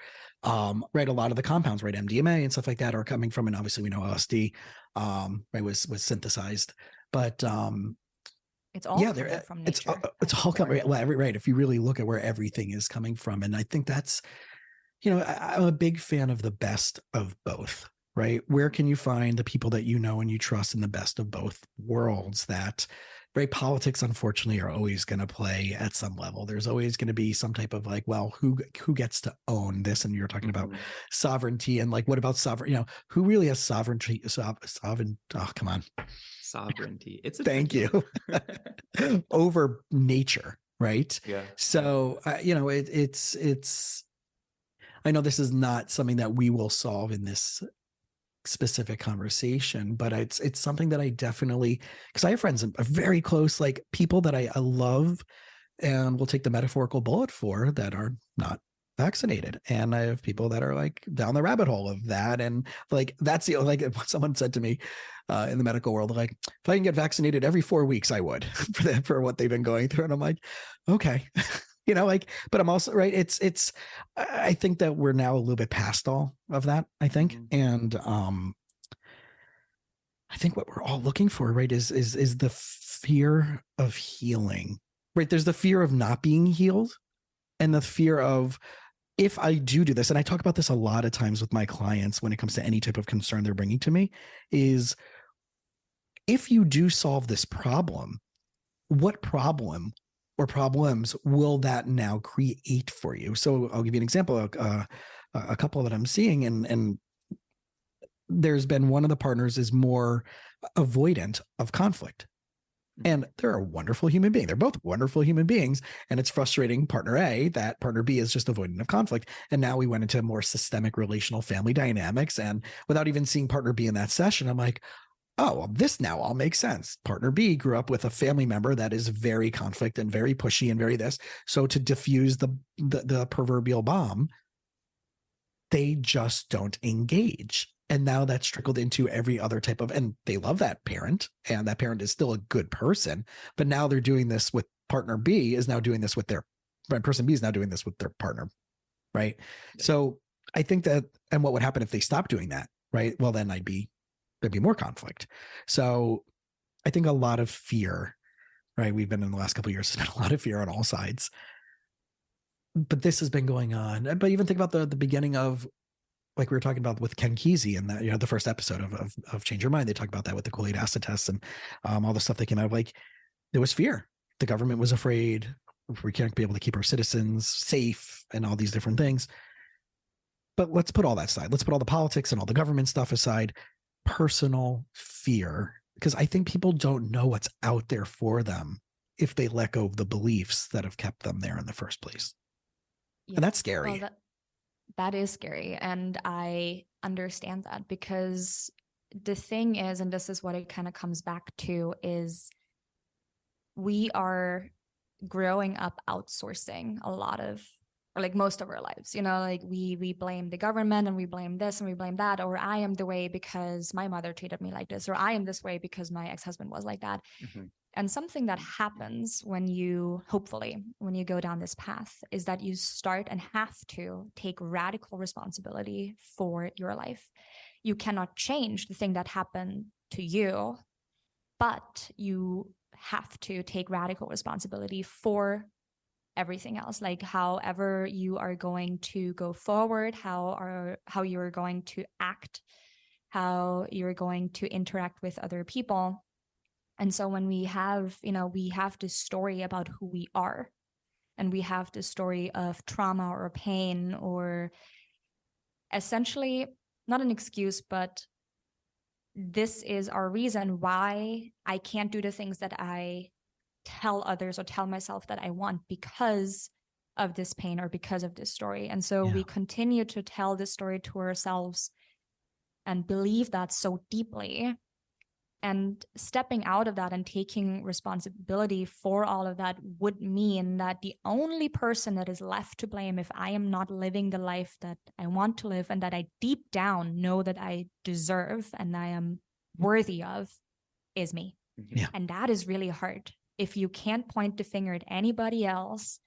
right, a lot of the compounds, right, MDMA and stuff like that are coming from, and obviously we know LSD, right, was synthesized, but it's all from nature. It's all coming, right. If you really look at where everything is coming from. And I think that's, I'm a big fan of the best of both, right? Where can you find the people that you know and you trust in the best of both worlds that right? Politics, unfortunately, are always going to play at some level. There's always going to be some type of like, well, who gets to own this? And you're talking about sovereignty, and like, what about sovereign? Who really has sovereignty? Sovereign. Oh, come on. Sovereignty. It's a thank you over nature, right? Yeah. So it's. I know this is not something that we will solve in this specific conversation, but it's something that I definitely, because I have friends and very close, like people that I love and will take the metaphorical bullet for, that are not vaccinated. And I have people that are like down the rabbit hole of that. And like, that's the, like someone said to me in the medical world, like, if I can get vaccinated every 4 weeks, I would for what they've been going through. And I'm like, okay. Like, but I'm also right. I think that we're now a little bit past all of that, I think. And I think what we're all looking for, right, is the fear of healing, right? There's the fear of not being healed, and the fear of, if I do this, and I talk about this a lot of times with my clients when it comes to any type of concern they're bringing to me, is if you do solve this problem, what problem or problems will that now create for you? So I'll give you an example, a couple that I'm seeing, and there's been one of the partners is more avoidant of conflict. And they're a wonderful human being. They're both wonderful human beings. And it's frustrating partner A that partner B is just avoidant of conflict. And now we went into more systemic relational family dynamics. And without even seeing partner B in that session, I'm like, oh, well, this now all makes sense. Partner B grew up with a family member that is very conflict and very pushy and very this. So to diffuse the proverbial bomb, they just don't engage. And now that's trickled into every other type of, and they love that parent, and that parent is still a good person. But now they're doing this with partner B is now doing this with their person B is now doing this with their partner. Right. Yeah. So I think that, and what would happen if they stopped doing that? Right. Well, then there'd be more conflict. So I think a lot of fear, right? We've been in the last couple of years, there's been a lot of fear on all sides, but this has been going on. But even think about the beginning of, like we were talking about with Ken Kesey and that, the first episode of Change Your Mind, they talk about that with the Kool-Aid acid tests and all the stuff that came out of, like, there was fear. The government was afraid we can't be able to keep our citizens safe and all these different things. But let's put all that aside. Let's put all the politics and all the government stuff aside. Personal fear, because I think people don't know what's out there for them if they let go of the beliefs that have kept them there in the first place. Yeah. And that's scary. Well, that is scary. And I understand that, because the thing is, and this is what it kind of comes back to, is we are growing up outsourcing a lot of, or like most of our lives, like we blame the government and we blame this and we blame that, or I am the way because my mother treated me like this, or I am this way because my ex-husband was like that. Mm-hmm. And something that happens when you go down this path is that you start and have to take radical responsibility for your life. You cannot change the thing that happened to you, but you have to take radical responsibility for everything else, like however you are going to go forward, how you are going to act, how you're going to interact with other people. And so when we have this story about who we are, and we have this story of trauma or pain, or essentially not an excuse, but this is our reason why I can't do the things that I tell others or tell myself that I want, because of this pain or because of this story. And so we continue to tell this story to ourselves and believe that so deeply. And stepping out of that and taking responsibility for all of that would mean that the only person that is left to blame if I am not living the life that I want to live and that I deep down know that I deserve and I am worthy of is me. Yeah. And that is really hard. If you can't point the finger at anybody else,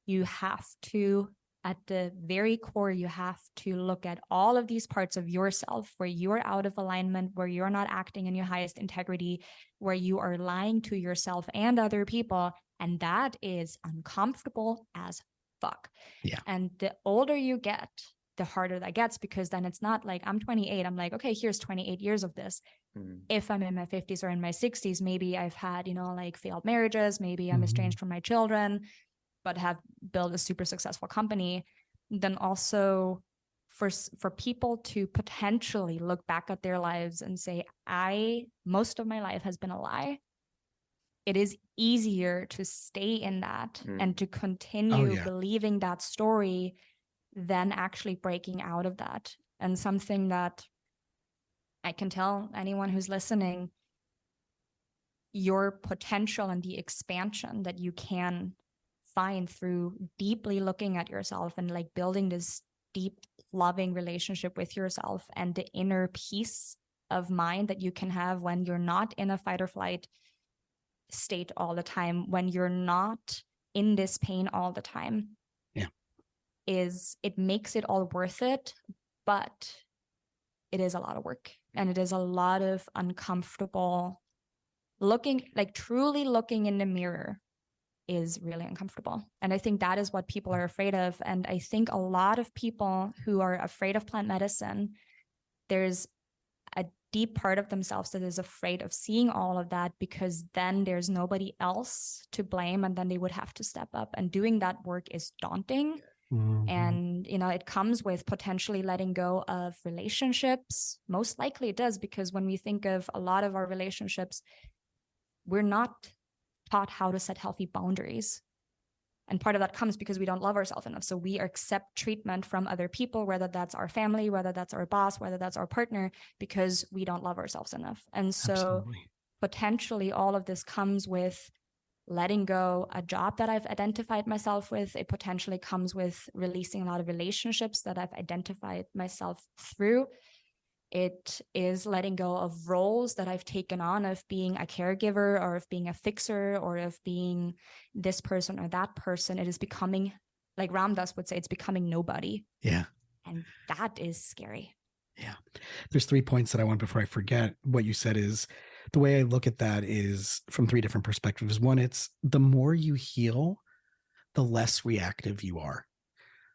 you have to, at the very core, you have to look at all of these parts of yourself where you're out of alignment, where you're not acting in your highest integrity, where you are lying to yourself and other people. And that is uncomfortable as fuck. Yeah. And the older you get, the harder that gets, because then it's not like I'm 28. I'm like, okay, here's 28 years of this. If I'm in my 50s or in my 60s, maybe I've had, like failed marriages, maybe I'm estranged from my children, but have built a super successful company. Then also for people to potentially look back at their lives and say, most of my life has been a lie. It is easier to stay in that and to continue believing that story than actually breaking out of that. And something that I can tell anyone who's listening, your potential and the expansion that you can find through deeply looking at yourself and like building this deep, loving relationship with yourself, and the inner peace of mind that you can have when you're not in a fight or flight state all the time, when you're not in this pain all the time, it makes it all worth it. But it is a lot of work, and it is a lot of uncomfortable truly looking in the mirror is really uncomfortable. And I think that is what people are afraid of. And I think a lot of people who are afraid of plant medicine, there's a deep part of themselves that is afraid of seeing all of that, because then there's nobody else to blame, and then they would have to step up. And doing that work is daunting. And, it comes with potentially letting go of relationships. Most likely it does, because when we think of a lot of our relationships, we're not taught how to set healthy boundaries. And part of that comes because we don't love ourselves enough. So we accept treatment from other people, whether that's our family, whether that's our boss, whether that's our partner, because we don't love ourselves enough. And so potentially all of this comes with letting go a job that I've identified myself with. It potentially comes with releasing a lot of relationships that I've identified myself through. It is letting go of roles that I've taken on of being a caregiver, or of being a fixer, or of being this person or that person. It is becoming, like Ram Dass would say, it's becoming nobody. Yeah. And that is scary. Yeah. There's 3 points that I want before I forget. What you said is, the way I look at that is from 3 different perspectives. One, it's the more you heal, the less reactive you are.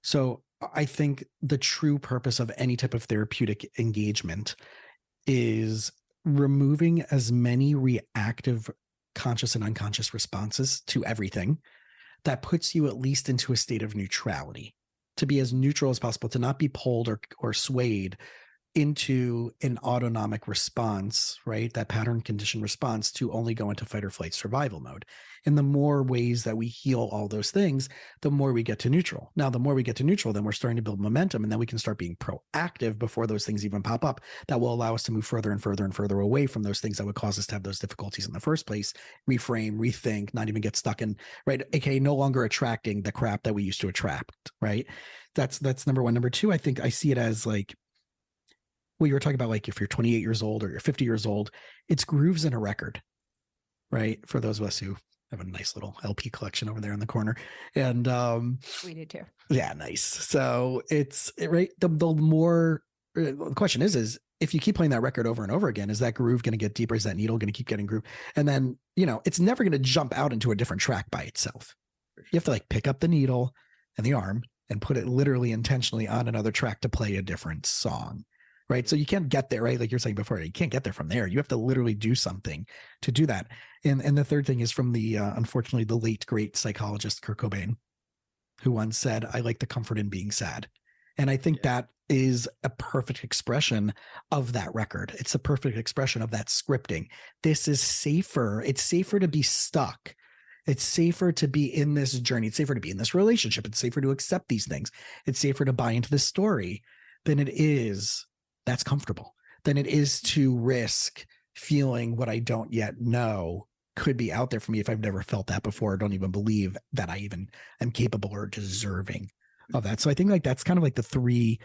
So I think the true purpose of any type of therapeutic engagement is removing as many reactive conscious and unconscious responses to everything that puts you at least into a state of neutrality, to be as neutral as possible, to not be pulled or swayed into an autonomic response, right? That pattern condition response to only go into fight or flight survival mode. And the more ways that we heal all those things, the more we get to neutral. Now, the more we get to neutral, then we're starting to build momentum, and then we can start being proactive before those things even pop up. That will allow us to move further and further and further away from those things that would cause us to have those difficulties in the first place, reframe, rethink, not even get stuck in, right? AKA no longer attracting the crap that we used to attract, right? That's number one. Number two, I think I see it as like, well, you were talking about like if you're 28 years old or you're 50 years old, it's grooves in a record, right? For those of us who have a nice little LP collection over there in the corner. And we do too. Yeah, nice. So it's right. The more the question is if you keep playing that record over and over again, is that groove going to get deeper? Is that needle going to keep getting groove? And then, it's never going to jump out into a different track by itself. Sure. You have to like pick up the needle and the arm and put it literally intentionally on another track to play a different song. Right. So you can't get there, right? Like you're saying before, you can't get there from there. You have to literally do something to do that. And the third thing is from the, unfortunately, the late, great psychologist, Kurt Cobain, who once said, I like the comfort in being sad. And I think that is a perfect expression of that record. It's a perfect expression of that scripting. This is safer. It's safer to be stuck. It's safer to be in this journey. It's safer to be in this relationship. It's safer to accept these things. It's safer to buy into this story than it is that's comfortable, than it is to risk feeling what I don't yet know could be out there for me if I've never felt that before, or don't even believe that I even am capable or deserving of that. So I think like that's kind of like the 3,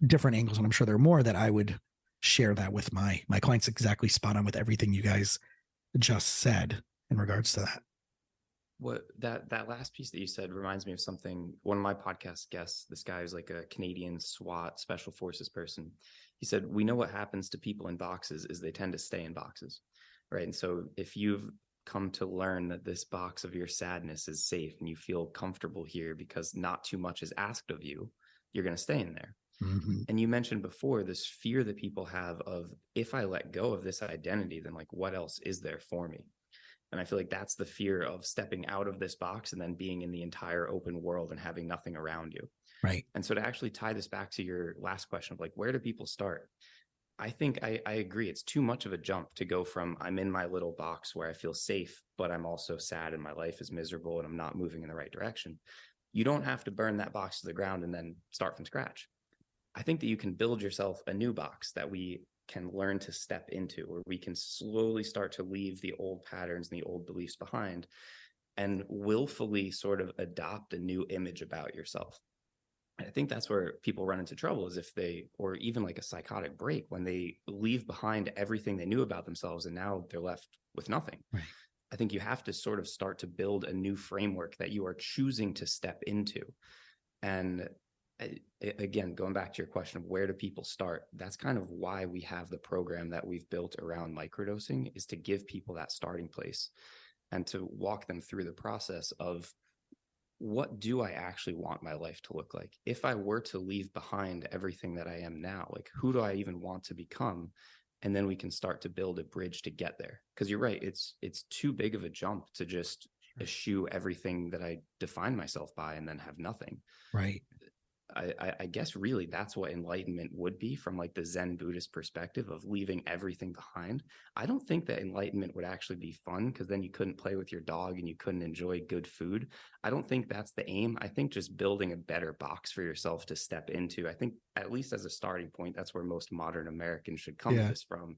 different angles. And I'm sure there are more that I would share that with my clients. Exactly spot on with everything you guys just said in regards to that. What that last piece that you said reminds me of something. One of my podcast guests, this guy who's like a Canadian SWAT special forces person, he said, we know what happens to people in boxes is they tend to stay in boxes, right? And so if you've come to learn that this box of your sadness is safe and you feel comfortable here because not too much is asked of you, you're going to stay in there. Mm-hmm. And you mentioned before this fear that people have of, if I let go of this identity, then like, what else is there for me? And I feel like that's the fear of stepping out of this box and then being in the entire open world and having nothing around you. Right. And so to actually tie this back to your last question of like, where do people start? I think I agree. It's too much of a jump to go from I'm in my little box where I feel safe, but I'm also sad and my life is miserable and I'm not moving in the right direction. You don't have to burn that box to the ground and then start from scratch. I think that you can build yourself a new box that we can learn to step into, where we can slowly start to leave the old patterns and the old beliefs behind and willfully sort of adopt a new image about yourself. I think that's where people run into trouble, is if they, or even like a psychotic break, when they leave behind everything they knew about themselves and now they're left with nothing. Right. I think you have to sort of start to build a new framework that you are choosing to step into. And again, going back to your question of where do people start, that's kind of why we have the program that we've built around microdosing, is to give people that starting place and to walk them through the process of, what do I actually want my life to look like? If I were to leave behind everything that I am now, like, who do I even want to become? And then we can start to build a bridge to get there. Because you're right, it's too big of a jump to just eschew everything that I define myself by and then have nothing. Right. I guess really that's what enlightenment would be, from like the Zen Buddhist perspective of leaving everything behind. I don't think that enlightenment would actually be fun, because then you couldn't play with your dog and you couldn't enjoy good food. I don't think that's the aim. I think just building a better box for yourself to step into, I think at least as a starting point, that's where most modern Americans should come to this from,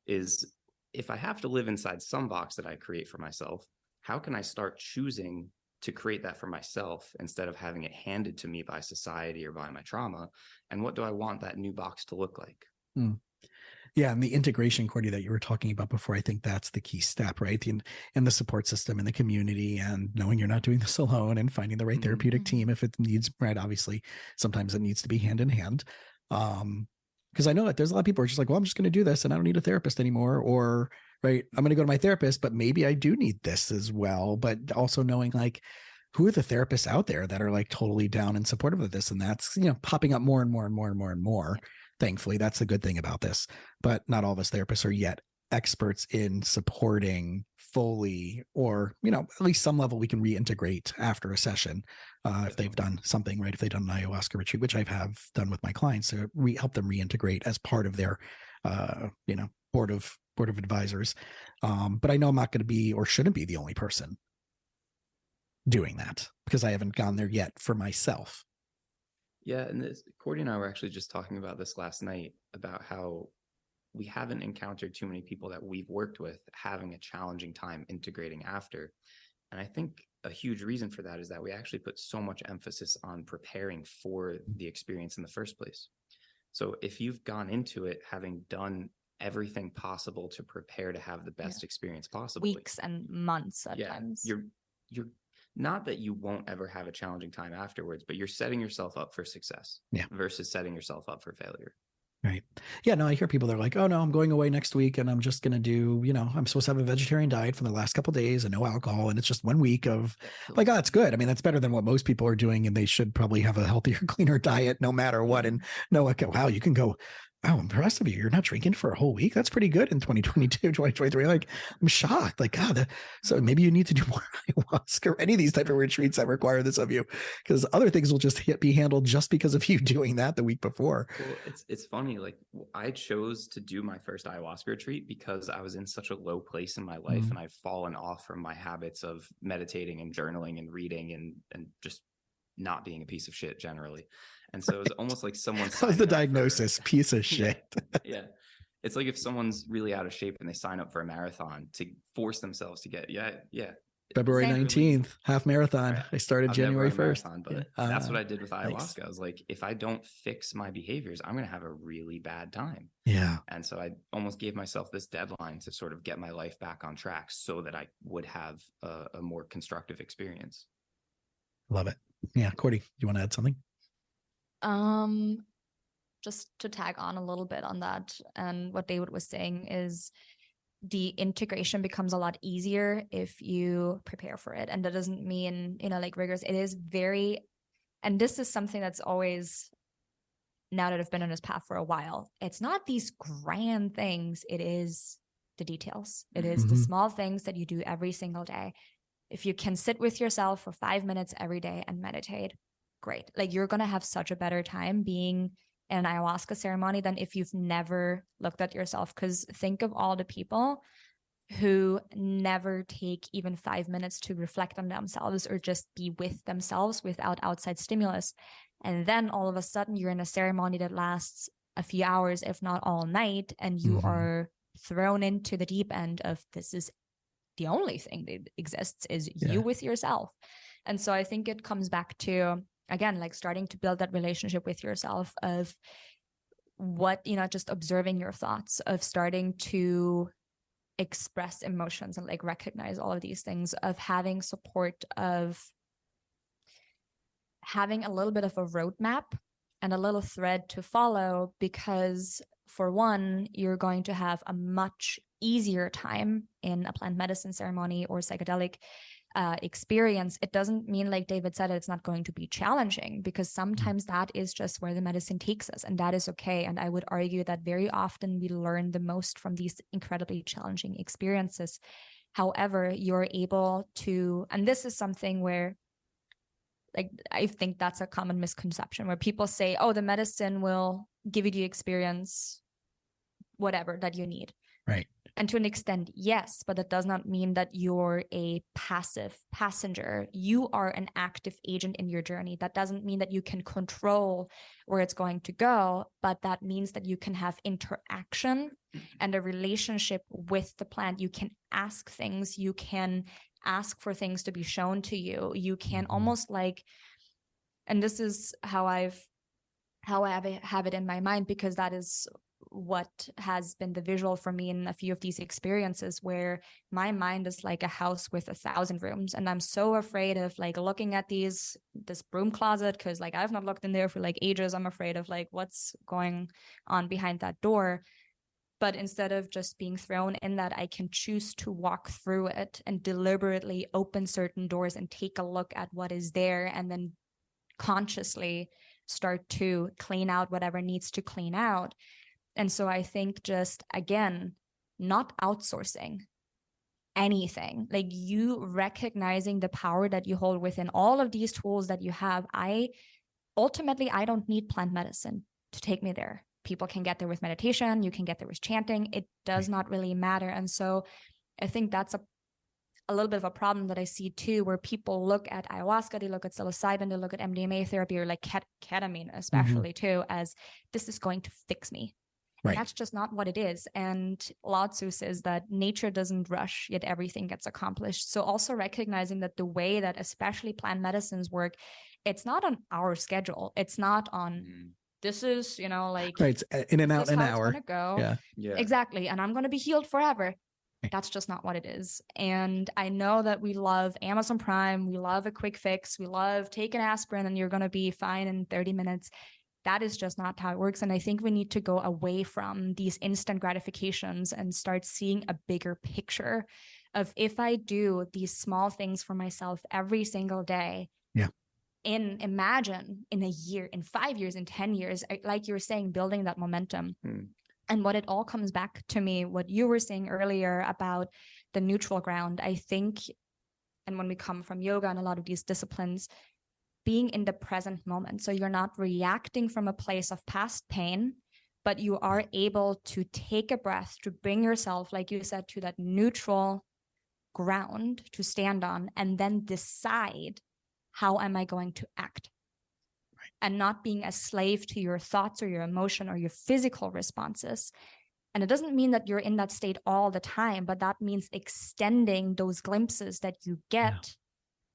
is if I have to live inside some box that I create for myself, how can I start choosing to create that for myself instead of having it handed to me by society or by my trauma? And what do I want that new box to look like? Yeah. And the integration, Cordi, that you were talking about before, I think that's the key step, right? And the support system and the community, and knowing you're not doing this alone, and finding the right therapeutic team if it needs, right? Obviously, sometimes it needs to be hand in hand. Because I know that there's a lot of people who are just like, well, I'm just going to do this and I don't need a therapist anymore. Or, right, I'm going to go to my therapist, but maybe I do need this as well. But also knowing like, who are the therapists out there that are like totally down and supportive of this? And that's, popping up more and more and more and more and more. Thankfully, that's the good thing about this. But not all of us therapists are yet experts in supporting fully, or, at least some level we can reintegrate after a session. If they've done something, right? If they've done an ayahuasca retreat, which I have done with my clients, to help them reintegrate as part of their, board of advisors. But I know I'm not going to be, or shouldn't be, the only person doing that, because I haven't gone there yet for myself. Yeah. And Cordi and I were actually just talking about this last night, about how we haven't encountered too many people that we've worked with having a challenging time integrating after. And I think a huge reason for that is that we actually put so much emphasis on preparing for the experience in the first place. So if you've gone into it having done everything possible to prepare to have the best experience possible, weeks and months at times, you're not that you won't ever have a challenging time afterwards, but you're setting yourself up for success versus setting yourself up for failure. Right. Yeah, no, I hear people, they're like, oh no, I'm going away next week and I'm just going to do, I'm supposed to have a vegetarian diet for the last couple of days and no alcohol. And it's just 1 week of like, oh, that's good. I mean, that's better than what most people are doing. And they should probably have a healthier, cleaner diet no matter what. And no, okay, wow, you can go, wow, I'm impressed of you. You're not drinking for a whole week. That's pretty good in 2022, 2023. Like, I'm shocked. Like, God, so maybe you need to do more ayahuasca or any of these type of retreats that require this of you, because other things will just be handled just because of you doing that the week before. Well, it's funny. Like, I chose to do my first ayahuasca retreat because I was in such a low place in my life and I'd fallen off from my habits of meditating and journaling and reading and just not being a piece of shit generally. And so it was almost like someone that was the diagnosis, piece of shit. Yeah. It's like if someone's really out of shape and they sign up for a marathon to force themselves to get February 19th, half marathon. Right. I started January 1st. Marathon, but that's what I did with ayahuasca. Nice. I was like, if I don't fix my behaviors, I'm going to have a really bad time. Yeah. And so I almost gave myself this deadline to sort of get my life back on track so that I would have a more constructive experience. Love it. Yeah. Cordi, do you want to add something? Just to tag on a little bit on that, and what David was saying is the integration becomes a lot easier if you prepare for it. And that doesn't mean, like rigorous. It is very And this is something that's always, now that I've been on this path for a while, it's not these grand things. It is the details. It is the small things that you do every single day. If you can sit with yourself for 5 minutes every day and meditate, great. Like, you're going to have such a better time being in an ayahuasca ceremony than if you've never looked at yourself. Because think of all the people who never take even 5 minutes to reflect on themselves or just be with themselves without outside stimulus. And then all of a sudden you're in a ceremony that lasts a few hours, if not all night, and you are thrown into the deep end of, this is the only thing that exists, is you with yourself. And so I think it comes back to, again, like starting to build that relationship with yourself of what, you know, just observing your thoughts, of starting to express emotions and like recognize all of these things, of having support, of having a little bit of a roadmap and a little thread to follow, because for one, you're going to have a much easier time in a plant medicine ceremony or psychedelic experience. It doesn't mean, like David said, it's not going to be challenging, because sometimes that is just where the medicine takes us, and that is okay. And I would argue that very often we learn the most from these incredibly challenging experiences. However, you're able to, and this is something where, like, I think that's a common misconception where people say, oh, the medicine will give you the experience, whatever, that you need. Right. And to an extent, yes, but that does not mean that you're a passive passenger. You are an active agent in your journey. That doesn't mean that you can control where it's going to go, but that means that you can have interaction and a relationship with the plant. You can ask things. You can ask for things to be shown to you. You can almost like, and this is how I have it in my mind, because that is what has been the visual for me in a few of these experiences, where my mind is like a house with 1,000 rooms, and I'm so afraid of like looking at this broom closet, because like I've not looked in there for like ages. I'm afraid of like what's going on behind that door. But instead of just being thrown in that, I can choose to walk through it and deliberately open certain doors and take a look at what is there, and then consciously start to clean out whatever needs to clean out. And so I think, just again, not outsourcing anything, like you recognizing the power that you hold within all of these tools that you have. I don't need plant medicine to take me there. People can get there with meditation. You can get there with chanting. It does not really matter. And so I think that's a little bit of a problem that I see too, where people look at ayahuasca, they look at psilocybin, they look at MDMA therapy, or like ketamine especially too, as this is going to fix me. Right. That's just not what it is. And Lao Tzu says that nature doesn't rush, yet everything gets accomplished. So also recognizing that the way that especially plant medicines work, it's not on our schedule. It's not on, this is, you know, like, right, it's in and out an hour. It's gonna go. Yeah, exactly. And I'm going to be healed forever. That's just not what it is. And I know that we love Amazon Prime. We love a quick fix. We love take an aspirin and you're going to be fine in 30 minutes. That is just not how it works. And I think we need to go away from these instant gratifications and start seeing a bigger picture of, if I do these small things for myself every single day, imagine in a year, in 5 years, in 10 years, like you were saying, building that momentum. And what it all comes back to me, what you were saying earlier about the neutral ground, I think, and when we come from yoga and a lot of these disciplines, being in the present moment. So you're not reacting from a place of past pain, but you are able to take a breath, to bring yourself, like you said, to that neutral ground to stand on, and then decide, how am I going to act? And not being a slave to your thoughts or your emotion or your physical responses. And it doesn't mean that you're in that state all the time, but that means extending those glimpses that you get. Yeah.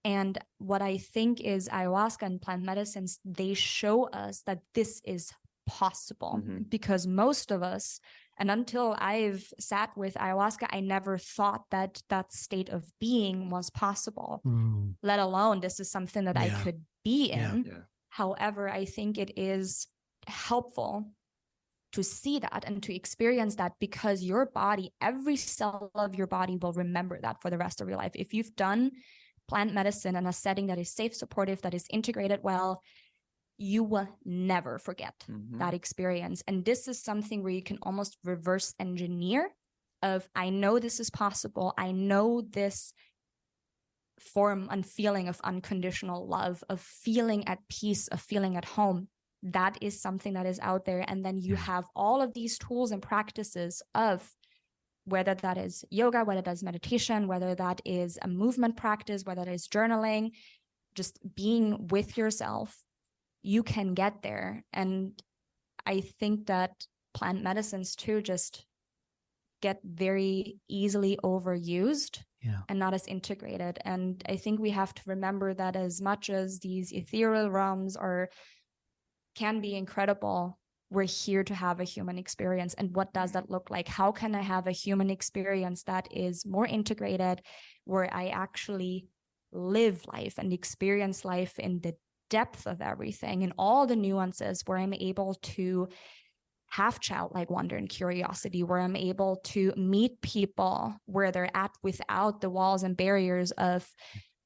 And what I think is ayahuasca and plant medicines, they show us that this is possible, because most of us, and until I've sat with ayahuasca, I never thought that that state of being was possible, let alone this is something that I could be in. Yeah. However, I think it is helpful to see that and to experience that, because your body, every cell of your body will remember that for the rest of your life. If you've done plant medicine in a setting that is safe, supportive, that is integrated well, you will never forget that experience. And this is something where you can almost reverse engineer of, I know this is possible. I know this form and feeling of unconditional love, of feeling at peace, of feeling at home. That is something that is out there. And then you have all of these tools and practices of, whether that is yoga, whether that is meditation, whether that is a movement practice, whether that is journaling, just being with yourself, you can get there. And I think that plant medicines too just get very easily overused and not as integrated. And I think we have to remember that as much as these ethereal realms can be incredible, we're here to have a human experience. And what does that look like? How can I have a human experience that is more integrated, where I actually live life and experience life in the depth of everything and all the nuances, where I'm able to have childlike wonder and curiosity, where I'm able to meet people where they're at without the walls and barriers of,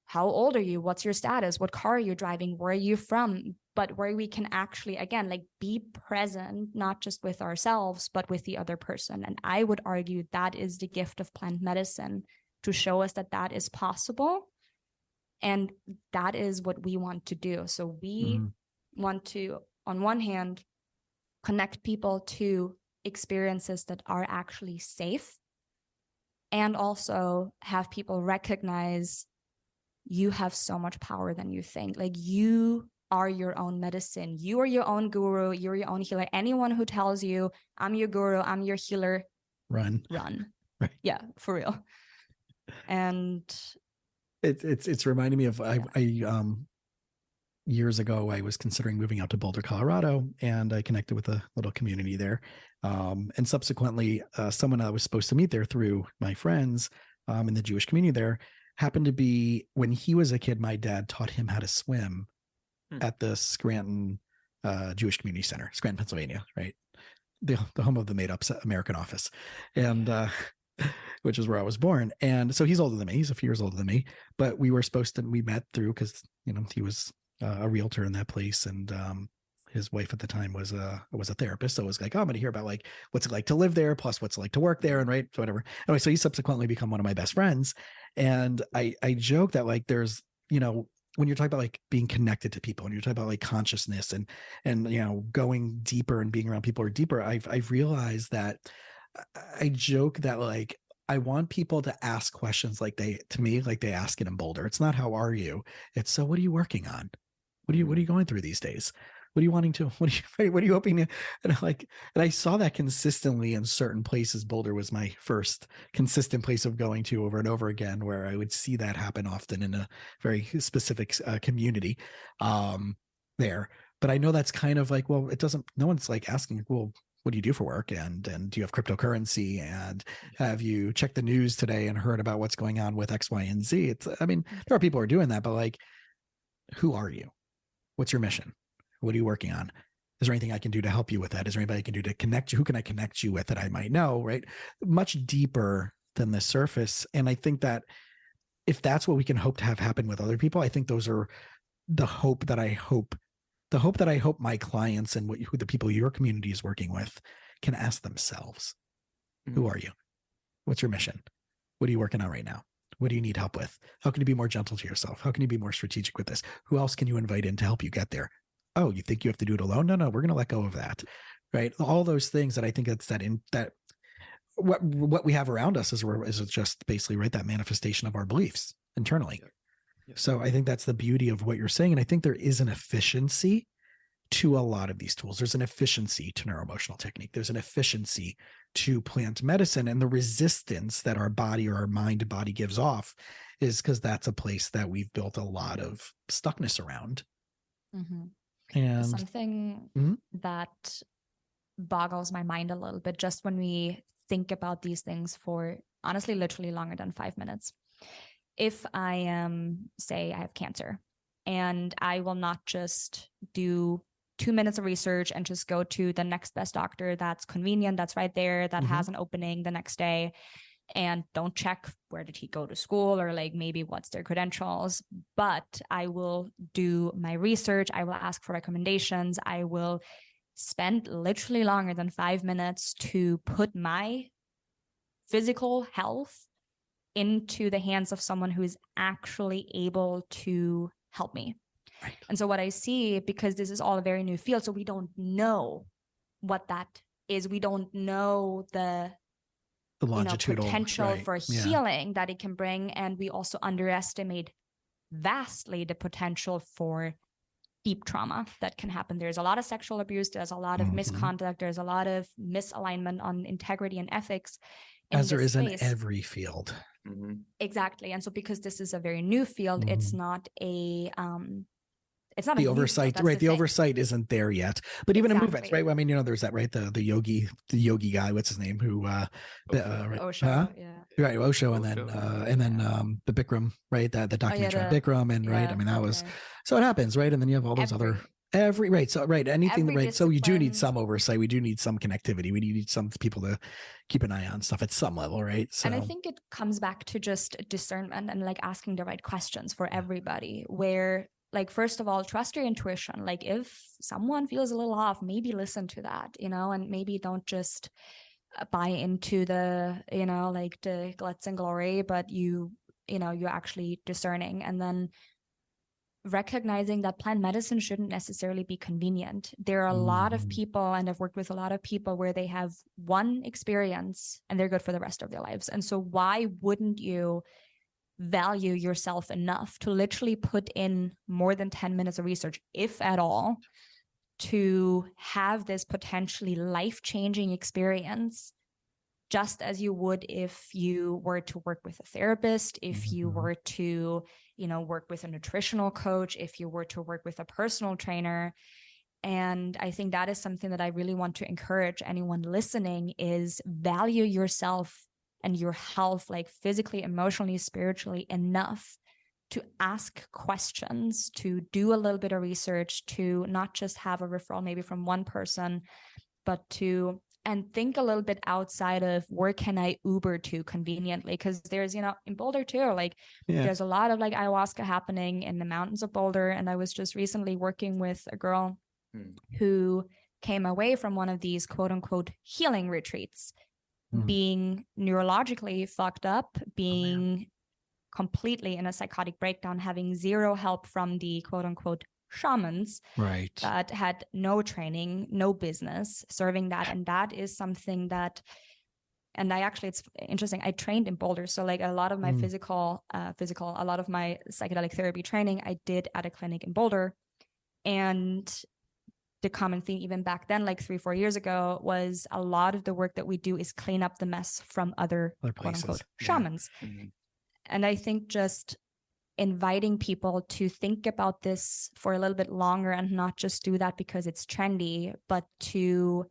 how old are you? What's your status? What car are you driving? Where are you from? But where we can actually, again, like, be present, not just with ourselves, but with the other person. And I would argue that is the gift of plant medicine, to show us that that is possible. And that is what we want to do. So we want to, on one hand, connect people to experiences that are actually safe, and also have people recognize you have so much power than you think. Like, you are your own medicine. You are your own guru. You're your own healer. Anyone who tells you, I'm your guru, I'm your healer, run. Right. Yeah, for real. And it's reminding me of, I years ago, I was considering moving out to Boulder, Colorado, and I connected with a little community there. And subsequently, someone I was supposed to meet there through my friends in the Jewish community there happened to be, when he was a kid, my dad taught him how to swim at the Scranton Jewish Community Center, Scranton, Pennsylvania, right? The home of the Made Up American Office, and which is where I was born. And so he's older than me. He's a few years older than me, but we met through, because, he was a realtor in that place, and his wife at the time was a therapist. So it was like, oh, I'm going to hear about, like, what's it like to live there, plus what's it like to work there, and right, so whatever. Anyway, so he subsequently become one of my best friends. And I joke that, like, there's, when you're talking about, like, being connected to people, and you're talking about, like, consciousness and going deeper and being around people or deeper, I've realized that I joke that, like, I want people to ask questions like they ask it in Boulder. It's not, how are you? It's, so what are you working on? What are you going through these days? What are you wanting to, what are you hoping to, and I saw that consistently in certain places. Boulder was my first consistent place of going to over and over again, where I would see that happen often in a very specific community there. But I know that's kind of like, well, no one's like asking, well, what do you do for work? And do you have cryptocurrency? And have you checked the news today and heard about what's going on with X, Y, and Z? There are people who are doing that, but, like, who are you? What's your mission? What are you working on? Is there anything I can do to help you with that? Is there anybody I can do to connect you? Who can I connect you with that I might know, right? Much deeper than the surface. And I think that if that's what we can hope to have happen with other people, I think those are the hope that I hope my clients and who the people your community is working with can ask themselves. Who are you? What's your mission? What are you working on right now? What do you need help with? How can you be more gentle to yourself? How can you be more strategic with this? Who else can you invite in to help you get there? Oh, you think you have to do it alone? No, we're going to let go of that. Right. All those things that I think that what we have around us is just basically, right, that manifestation of our beliefs internally. Yeah. So I think that's the beauty of what you're saying. And I think there is an efficiency to a lot of these tools. There's an efficiency to neuroemotional technique. There's an efficiency to plant medicine, and the resistance that our body or our mind body gives off is because that's a place that we've built a lot of stuckness around. Mm-hmm. And something that boggles my mind a little bit, just when we think about these things for honestly, literally longer than 5 minutes. If I say I have cancer, and I will not just do 2 minutes of research and just go to the next best doctor that's convenient, that's right there, that has an opening the next day. and don't check where did he go to school or like maybe what's their credentials, but I will do my research. I will ask for recommendations. I will spend literally longer than 5 minutes to put my physical health into the hands of someone who is actually able to help me. Right. And so what I see, because this is all a very new field, so we don't know what that is. We don't know the longitudinal potential for healing that it can bring. And we also underestimate vastly the potential for deep trauma that can happen. There's a lot of sexual abuse. There's a lot of misconduct. There's a lot of misalignment on integrity and ethics. As there is in every field. Exactly. And so because this is a very new field, it's not a it's not the oversight, right? The oversight isn't there yet. But even in movements, right? I mean, there's that, right? The yogi guy, what's his name? Who Osho, right, Osho, and then the Bikram, right? The documentary on Bikram, and right. I mean, that was so it happens, right? And then you have all those anything, right? So you do need some oversight. We do need some connectivity. We need some people to keep an eye on stuff at some level, right? So, and I think it comes back to just discernment and like asking the right questions for everybody. Where, like, first of all, trust your intuition. Like, if someone feels a little off, maybe listen to that, and maybe don't just buy into the, like the glitz and glory, but you're actually discerning. And then recognizing that plant medicine shouldn't necessarily be convenient. There are a lot of people, and I've worked with a lot of people where they have one experience and they're good for the rest of their lives. And so why wouldn't you value yourself enough to literally put in more than 10 minutes of research, if at all, to have this potentially life-changing experience, just as you would if you were to work with a therapist, if you were to, work with a nutritional coach, if you were to work with a personal trainer. And I think that is something that I really want to encourage anyone listening, is value yourself and your health, like physically, emotionally, spiritually, enough to ask questions, to do a little bit of research, to not just have a referral maybe from one person, but and think a little bit outside of where can I Uber to conveniently? Because there's, in Boulder too, there's a lot of like ayahuasca happening in the mountains of Boulder. And I was just recently working with a girl who came away from one of these quote unquote healing retreats, being neurologically fucked up, being completely in a psychotic breakdown, having zero help from the quote unquote shamans that had no training, no business serving that. And that is something that, and it's interesting, I trained in Boulder. So like a lot of my a lot of my psychedelic therapy training I did at a clinic in Boulder. And the common theme even back then, like 3-4 years ago, was a lot of the work that we do is clean up the mess from other quote unquote shamans. And I think just inviting people to think about this for a little bit longer and not just do that because it's trendy, but to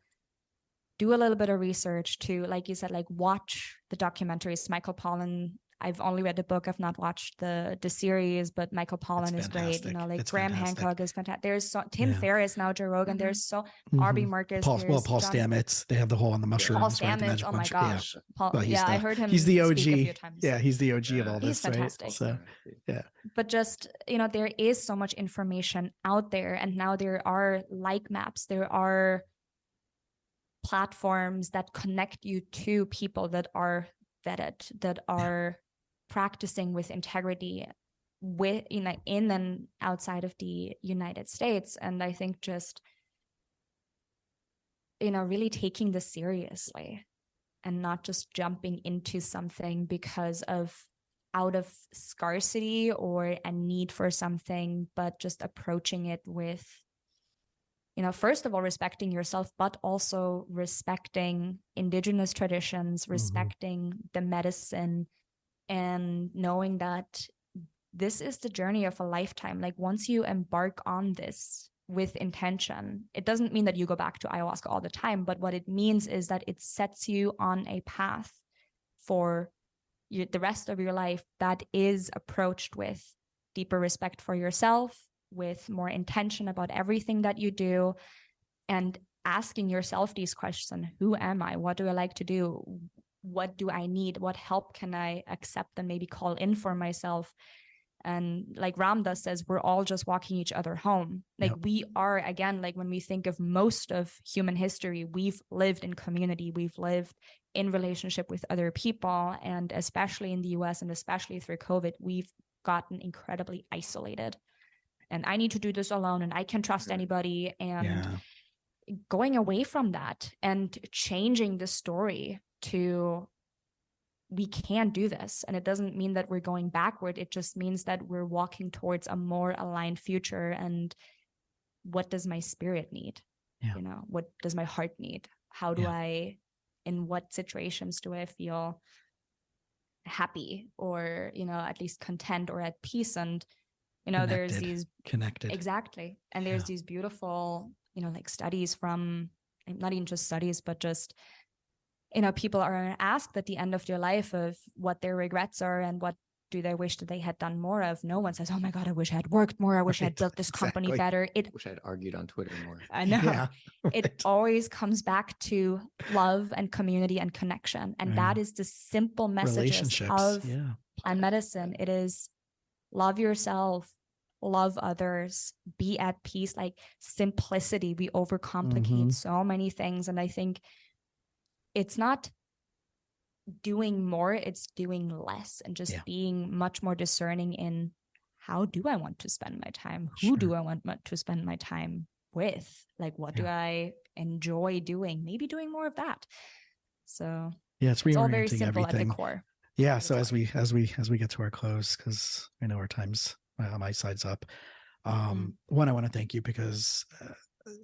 do a little bit of research, to, like you said, like watch the documentaries. Michael Pollan, I've only read the book, I've not watched the series, but Michael Pollan is great. Graham Hancock is fantastic. There's Tim Ferriss now, Joe Rogan. There's Arby Marcus. Paul Stamets. They have the whole on the mushrooms. Paul Stamets. Oh my gosh. I heard him. He's the OG. Speak a few times. Yeah, he's the OG of all this. He's fantastic. Right? So, yeah. But just, there is so much information out there, and now there are like maps. There are platforms that connect you to people that are vetted, that are practicing with integrity in and outside of the United States. And I think just, really taking this seriously and not just jumping into something because of out of scarcity or a need for something, but just approaching it with, first of all, respecting yourself, but also respecting indigenous traditions, respecting the medicine, and knowing that this is the journey of a lifetime. Like, once you embark on this with intention, it doesn't mean that you go back to ayahuasca all the time, but what it means is that it sets you on a path for the rest of your life that is approached with deeper respect for yourself, with more intention about everything that you do, and asking yourself these questions: who am I? What do I like to do? what do I need? What help can I accept and maybe call in for myself? And like Ramdas says, we're all just walking each other home. Like we are, again, like when we think of most of human history, we've lived in community, we've lived in relationship with other people. And especially in the US and especially through COVID, we've gotten incredibly isolated. And I need to do this alone and I can't trust anybody. And going away from that and changing the story to we can do this. And it doesn't mean that we're going backward. It just means that we're walking towards a more aligned future. And what does my spirit need? You know, what does my heart need? How do I, in what situations do I feel happy or, you know, at least content or at peace? And, you know, there's these connected. Exactly. And there's these beautiful, you know, like studies from, not even just studies, but just, you know, people are asked at the end of their life of what their regrets are and what do they wish that they had done more of. No one says, oh my God, I wish I had worked more. I wish I had built this company better. Wish I'd argued on Twitter more. I know. It always comes back to love and community and connection. And that is the simple messages of plant medicine. It is love yourself, love others, be at peace, like simplicity. We overcomplicate so many things. And I think it's not doing more, it's doing less and just being much more discerning in how do I want to spend my time? Who do I want to spend my time with? Like, what do I enjoy doing? Maybe doing more of that. So it's all very simple everything. at the core. Yeah. So as we get to our close, because I know our time's my side's up. One, I want to thank you because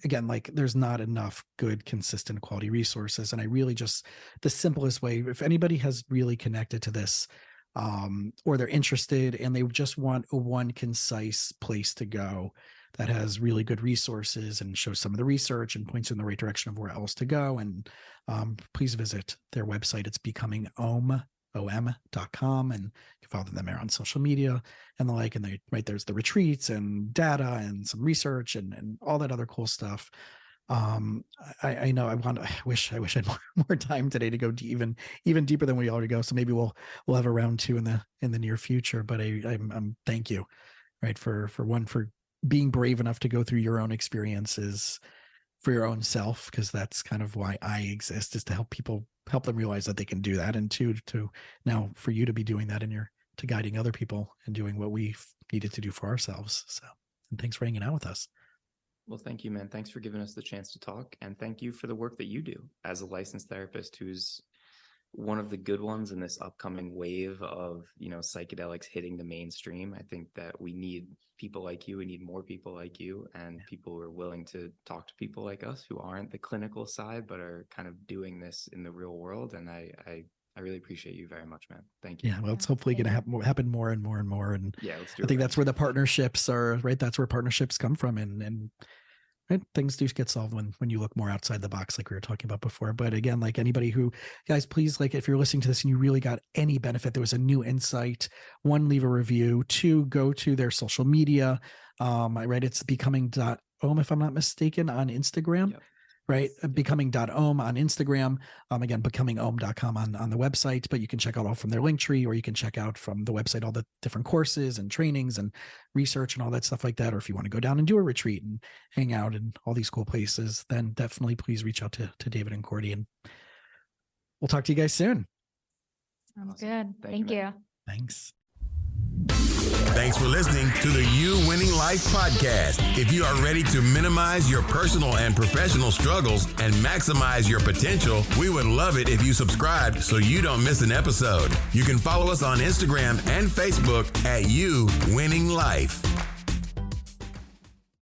again, like there's not enough good, consistent quality resources. And I really just, the simplest way, if anybody has really connected to this, or they're interested and they just want a one concise place to go that has really good resources and shows some of the research and points in the right direction of where else to go. And please visit their website. It's becomingom.com, and you can follow them there on social media and the like. And there's the retreats and data and some research and all that other cool stuff. I know I wish I had more time today to go even deeper than we already go. So maybe we'll have a round 2 in the near future. But I'm thank you, right, for being brave enough to go through your own experiences for your own self, because that's kind of why I exist, is to help them realize that they can do that. And to now for you to be doing that to guiding other people and doing what we've needed to do for ourselves. So, and thanks for hanging out with us. Well, thank you, man. Thanks for giving us the chance to talk. And thank you for the work that you do as a licensed therapist who's one of the good ones in this upcoming wave of, you know, psychedelics hitting the mainstream. I think that we need people like you. We need more people like you and people who are willing to talk to people like us who aren't the clinical side, but are kind of doing this in the real world. And I really appreciate you very much, man. Thank you. Yeah, well, it's hopefully going to happen more and more and more. And let's do it. I think that's where the partnerships are, right? That's where partnerships come from. And right, things do get solved when you look more outside the box, like we were talking about before. But again, like anybody guys, please, like if you're listening to this and you really got any benefit, there was a new insight, 1, leave a review, 2, go to their social media. I read it's becoming.om, if I'm not mistaken, on Instagram. Yep. Right. Becoming.om on Instagram. Again, becomingom.com on the website, but you can check out all from their link tree, or you can check out from the website all the different courses and trainings and research and all that stuff like that. Or if you want to go down and do a retreat and hang out in all these cool places, then definitely please reach out to David and Cordi, and we'll talk to you guys soon. Sounds good. Thank you. Thanks. Thanks for listening to the You Winning Life podcast. If you are ready to minimize your personal and professional struggles and maximize your potential, we would love it if you subscribe so you don't miss an episode. You can follow us on Instagram and Facebook at You Winning Life.